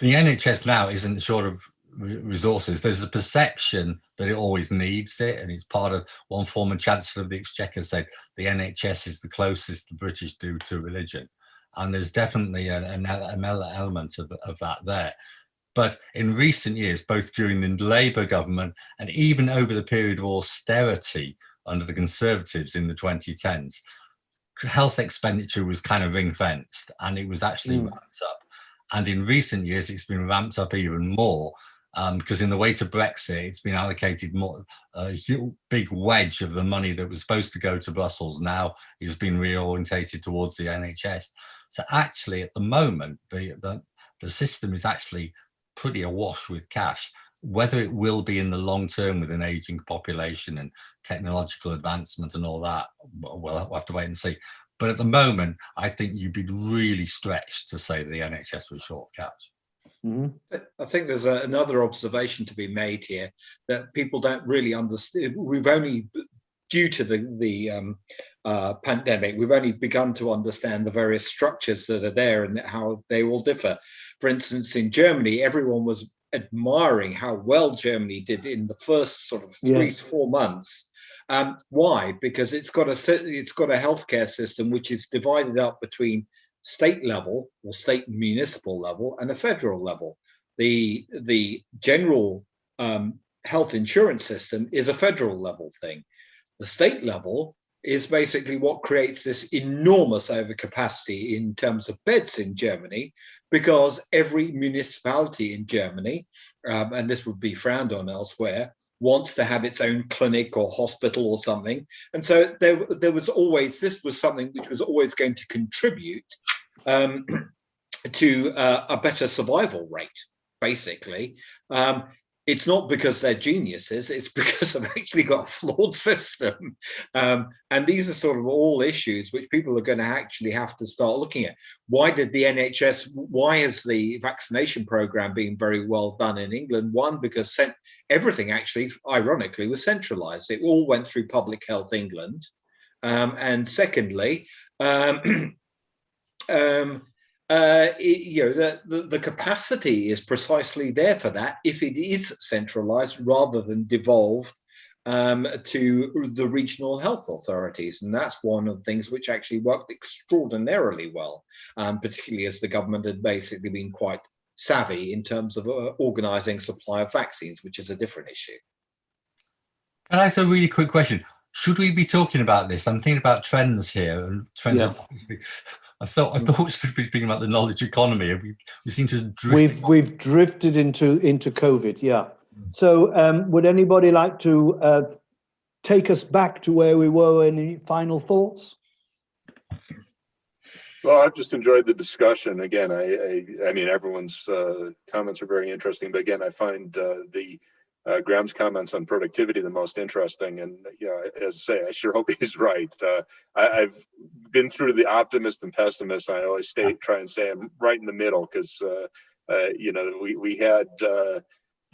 NHS now isn't short of resources. There's a perception that it always needs it, and it's part of one former Chancellor of the Exchequer said the NHS is the closest the British do to religion, and there's definitely an element of that there. But in recent years, both during the Labour government and even over the period of austerity under the Conservatives in the 2010s, health expenditure was kind of ring-fenced, and it was actually ramped up. And in recent years, it's been ramped up even more because in the way to Brexit, it's been allocated more, a big wedge of the money that was supposed to go to Brussels now is being reorientated towards the NHS. So actually, at the moment, the system is actually pretty awash with cash. Whether it will be in the long term with an aging population and technological advancement and all that, we'll have to wait and see. But at the moment, I think you'd be really stretched to say the NHS was short cash. I think there's another observation to be made here that people don't really understand. We've only, due to the pandemic, we've only begun to understand the various structures that are there and how they all differ. For instance, in Germany, everyone was admiring how well Germany did in the first sort of 3 to 4 months. Why? Because it's got a healthcare system which is divided up between state level or state and municipal level and a federal level. The general health insurance system is a federal level thing. The state level is basically what creates this enormous overcapacity in terms of beds in Germany, because every municipality in Germany, and this would be frowned on elsewhere, wants to have its own clinic or hospital or something. And so there was always, this was something which was always going to contribute to a better survival rate, basically. It's not because they're geniuses, it's because they've actually got a flawed system. And these are sort of all issues which people are going to actually have to start looking at. Why did the NHS, why is the vaccination program being very well done in England? One, because everything actually, ironically, was centralized. It all went through Public Health England. And secondly, the capacity is precisely there for that if it is centralized rather than devolved to the regional health authorities. And that's one of the things which actually worked extraordinarily well, particularly as the government had basically been quite savvy in terms of organizing supply of vaccines, which is a different issue. Can I ask a really quick question? Should we be talking about this? I'm thinking about trends here, and trends. Yeah. I thought we were speaking about the knowledge economy. We seem to drift. We've drifted into COVID. Yeah. So would anybody like to take us back to where we were? Any final thoughts? Well, I've just enjoyed the discussion. Again, I mean, everyone's comments are very interesting, but again, I find Graham's comments on productivity the most interesting. And as I say, I sure hope he's right. I've been through the optimist and pessimist. I always try and say I'm right in the middle, because we had the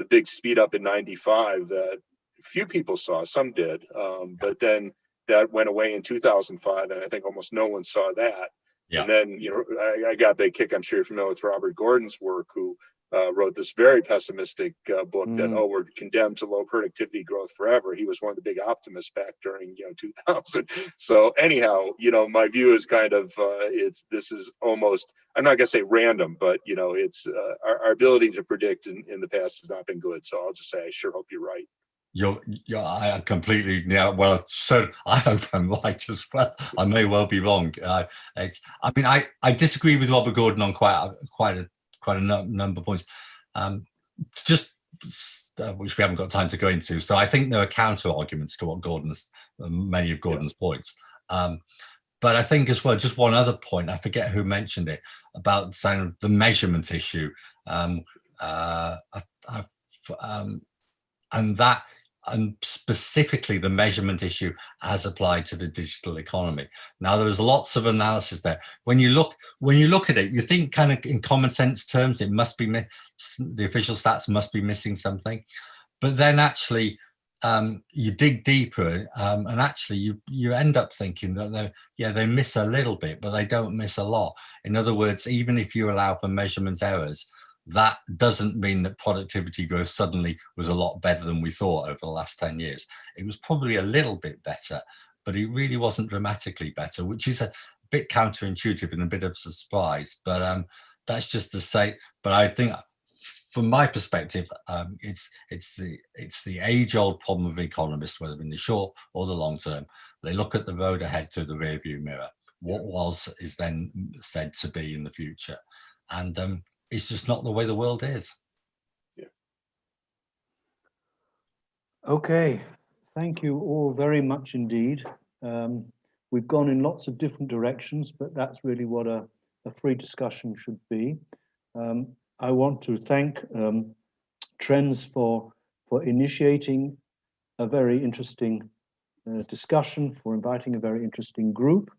big speed up in '95 that few people saw. Some did, but then that went away in 2005, and I think almost no one saw that. Yeah. And then, I got a big kick. I'm sure you're familiar with Robert Gordon's work, who wrote this very pessimistic book that, we're condemned to low productivity growth forever. He was one of the big optimists back during 2000. So anyhow, my view is kind of this is almost, I'm not gonna say random, but it's our ability to predict in the past has not been good. So I'll just say I sure hope you're right. I completely, well, so I hope I'm right as well. I may well be wrong. I disagree with Robert Gordon on quite a number of points, which we haven't got time to go into. So I think there are counter arguments to what many of Gordon's points. But I think as well, just one other point, I forget who mentioned it, about the measurement issue. And that and specifically the measurement issue as applied to the digital economy. Now, there was lots of analysis there. When you look at it, you think kind of in common sense terms, it must be the official stats must be missing something, but then actually you dig deeper, and actually you end up thinking that they miss a little bit, but they don't miss a lot. In other words, even if you allow for measurement errors, that doesn't mean that productivity growth suddenly was a lot better than we thought over the last 10 years. It was probably a little bit better, but it really wasn't dramatically better, which is a bit counterintuitive and a bit of a surprise. But that's just the state. But I think, from my perspective, it's the age-old problem of economists, whether in the short or the long term. They look at the road ahead through the rearview mirror. What was is then said to be in the future, and it's just not the way the world is. Yeah. Okay, thank you all very much indeed. We've gone in lots of different directions, but that's really what a free discussion should be. I want to thank Trends for initiating a very interesting discussion, for inviting a very interesting group.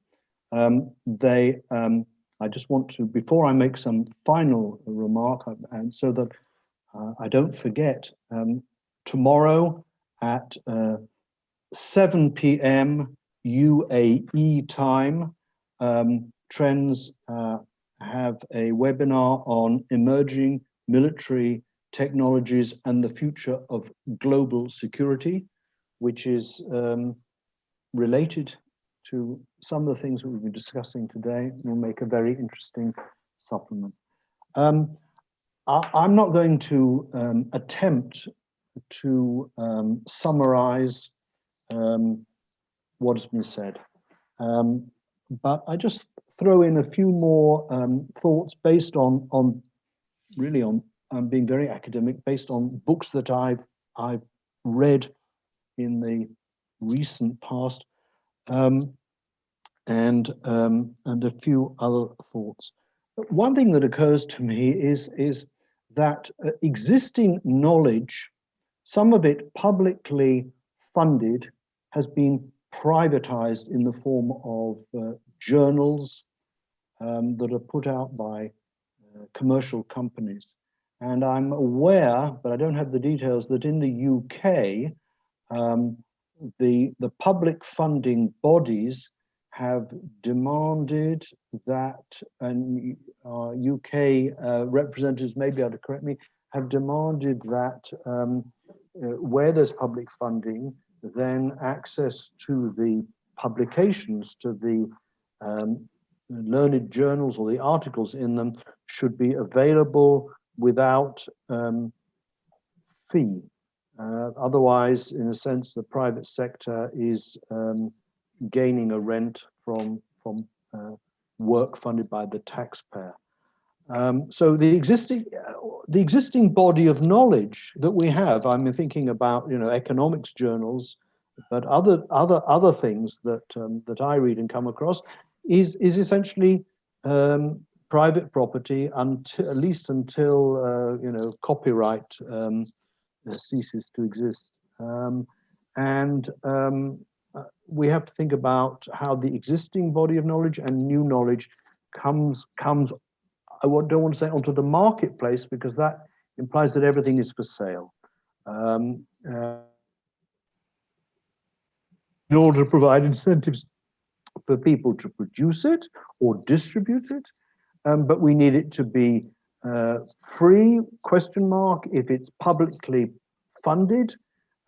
I just want to, before I make some final remark, and so that I don't forget, tomorrow at 7 p.m. UAE time, Trends have a webinar on emerging military technologies and the future of global security, which is related to some of the things that we've been discussing today. Will make a very interesting supplement. I'm not going to attempt to summarize what has been said, but I just throw in a few more thoughts based on being very academic, based on books that I've read in the recent past, and a few other thoughts. One thing that occurs to me is that existing knowledge, some of it publicly funded, has been privatized in the form of journals that are put out by commercial companies. And I'm aware, but I don't have the details, that in the UK, the public funding bodies have demanded that, and UK representatives may be able to correct me, have demanded that where there's public funding, then access to the publications, to the learned journals or the articles in them should be available without fee. Otherwise, in a sense, the private sector is gaining a rent from work funded by the taxpayer. So the existing body of knowledge that we have, I'm thinking about economics journals, but other things that I read and come across is essentially private property until, at least until copyright ceases to exist, and we have to think about how the existing body of knowledge and new knowledge comes. I don't want to say onto the marketplace, because that implies that everything is for sale. In order to provide incentives for people to produce it or distribute it, but we need it to be free, if it's publicly funded,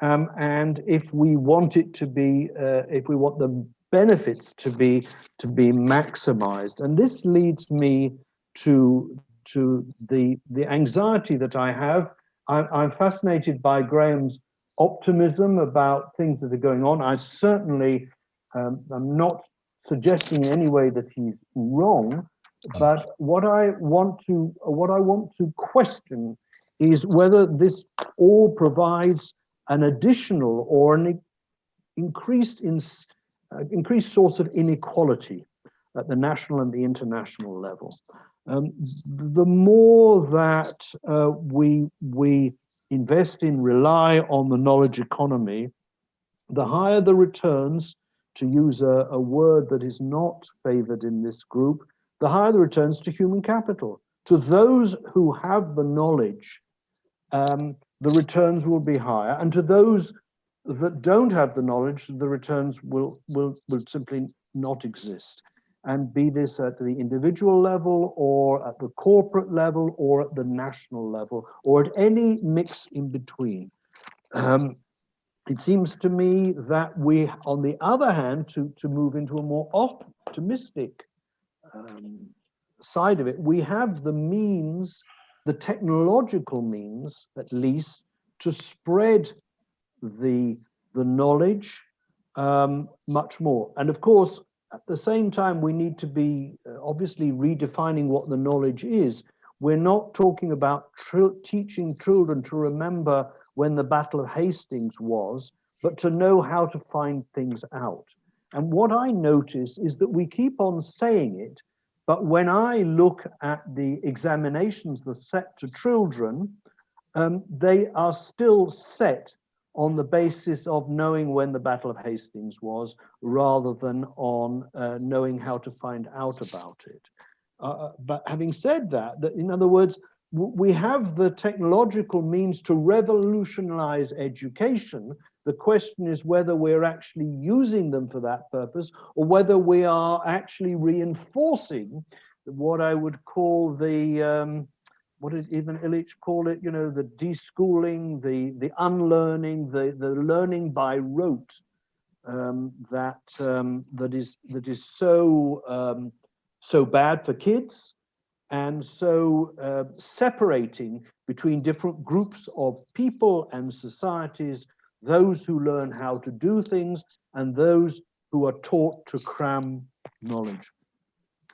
and if we want it to be, if we want the benefits to be maximized. And this leads me to the anxiety that I have. I'm fascinated by Graham's optimism about things that are going on. I certainly I'm not suggesting in any way that he's wrong, but what I want to question is whether this all provides an additional or an increased source of inequality at the national and the international level. The more that we invest in, rely on the knowledge economy, the higher the returns, to use a word that is not favored in this group, the higher the returns to human capital. To those who have the knowledge, the returns will be higher, and to those that don't have the knowledge, the returns will simply not exist. And be this at the individual level, or at the corporate level, or at the national level, or at any mix in between. It seems to me that we, on the other hand, to move into a more optimistic side of it, we have the means, the technological means, at least, to spread the knowledge much more. And of course, at the same time, we need to be obviously redefining what the knowledge is. We're not talking about teaching children to remember when the Battle of Hastings was, but to know how to find things out. And what I notice is that we keep on saying it, but when I look at the examinations that are set to children, they are still set on the basis of knowing when the Battle of Hastings was, rather than on knowing how to find out about it. But having said that, in other words, we have the technological means to revolutionize education. The question is whether we're actually using them for that purpose, or whether we are actually reinforcing what I would call the what did even Illich call it? You know, the deschooling, the unlearning, the learning by rote that is so bad for kids, and so separating between different groups of people and societies, those who learn how to do things and those who are taught to cram knowledge.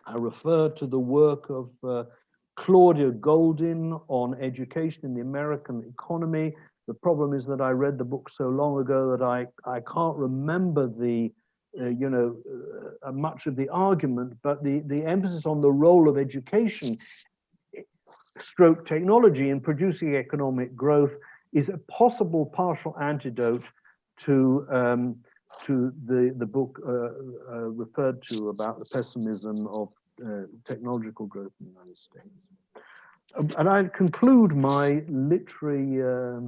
I refer to the work of Claudia Goldin on education in the American economy. The problem is that I read the book so long ago that I can't remember the much of the argument, but the emphasis on the role of education stroke technology in producing economic growth is a possible partial antidote to the book referred to about the pessimism of technological growth in the United States. And I conclude my literary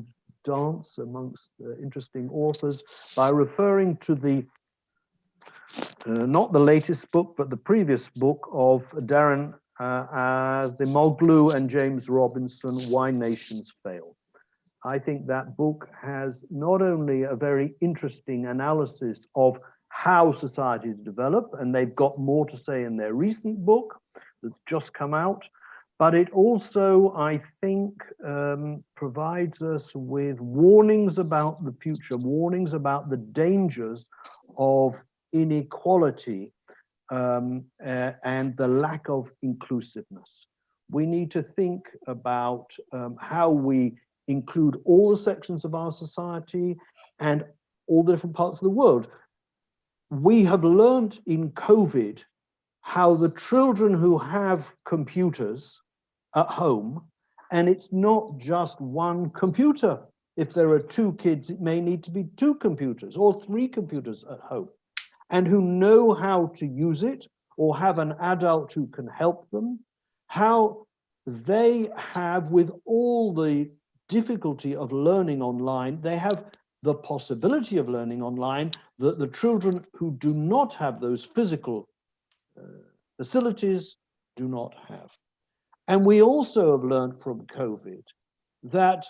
dance amongst interesting authors by referring to the not the latest book, but the previous book of Darren Acemoglu and James Robinson, Why Nations Fail. I think that book has not only a very interesting analysis of how societies develop, and they've got more to say in their recent book that's just come out, but it also, I think, provides us with warnings about the future, warnings about the dangers of inequality and the lack of inclusiveness. We need to think about how we include all the sections of our society and all the different parts of the world. We have learned in COVID how the children who have computers at home, and it's not just one computer. If there are 2 kids, it may need to be 2 computers or 3 computers at home, and who know how to use it or have an adult who can help them, how they have, with all the difficulty of learning online, they have the possibility of learning online that the children who do not have those physical facilities do not have. And we also have learned from COVID that,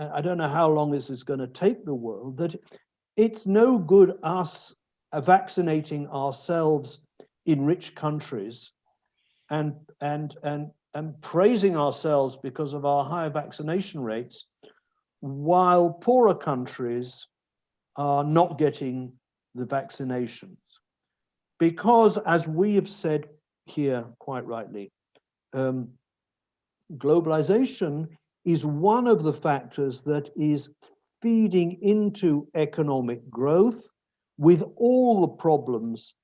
I don't know how long this is going to take the world, that it's no good us vaccinating ourselves in rich countries and praising ourselves because of our higher vaccination rates, while poorer countries are not getting the vaccinations. Because, as we have said here quite rightly, globalization is one of the factors that is feeding into economic growth, with all the problems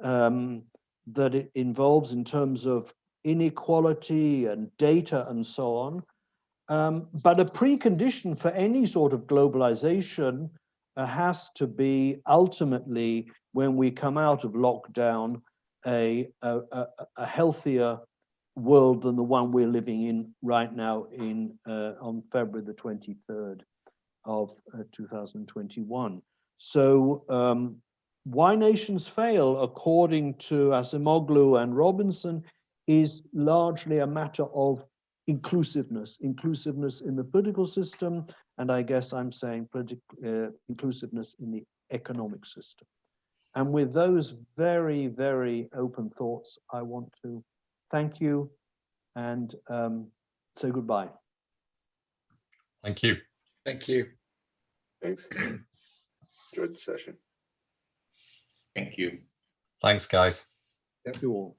that it involves in terms of inequality and data and so on. But a precondition for any sort of globalization has to be ultimately, when we come out of lockdown, a healthier world than the one we're living in right now on February the 23rd of 2021. So why nations fail, according to Acemoglu and Robinson, is largely a matter of inclusiveness in the political system, and I guess I'm saying inclusiveness in the economic system. And with those very, very open thoughts, I want to thank you and say goodbye. Thank you. Thank you. Thanks. Enjoyed the session. Thank you. Thanks, guys. Thank you all.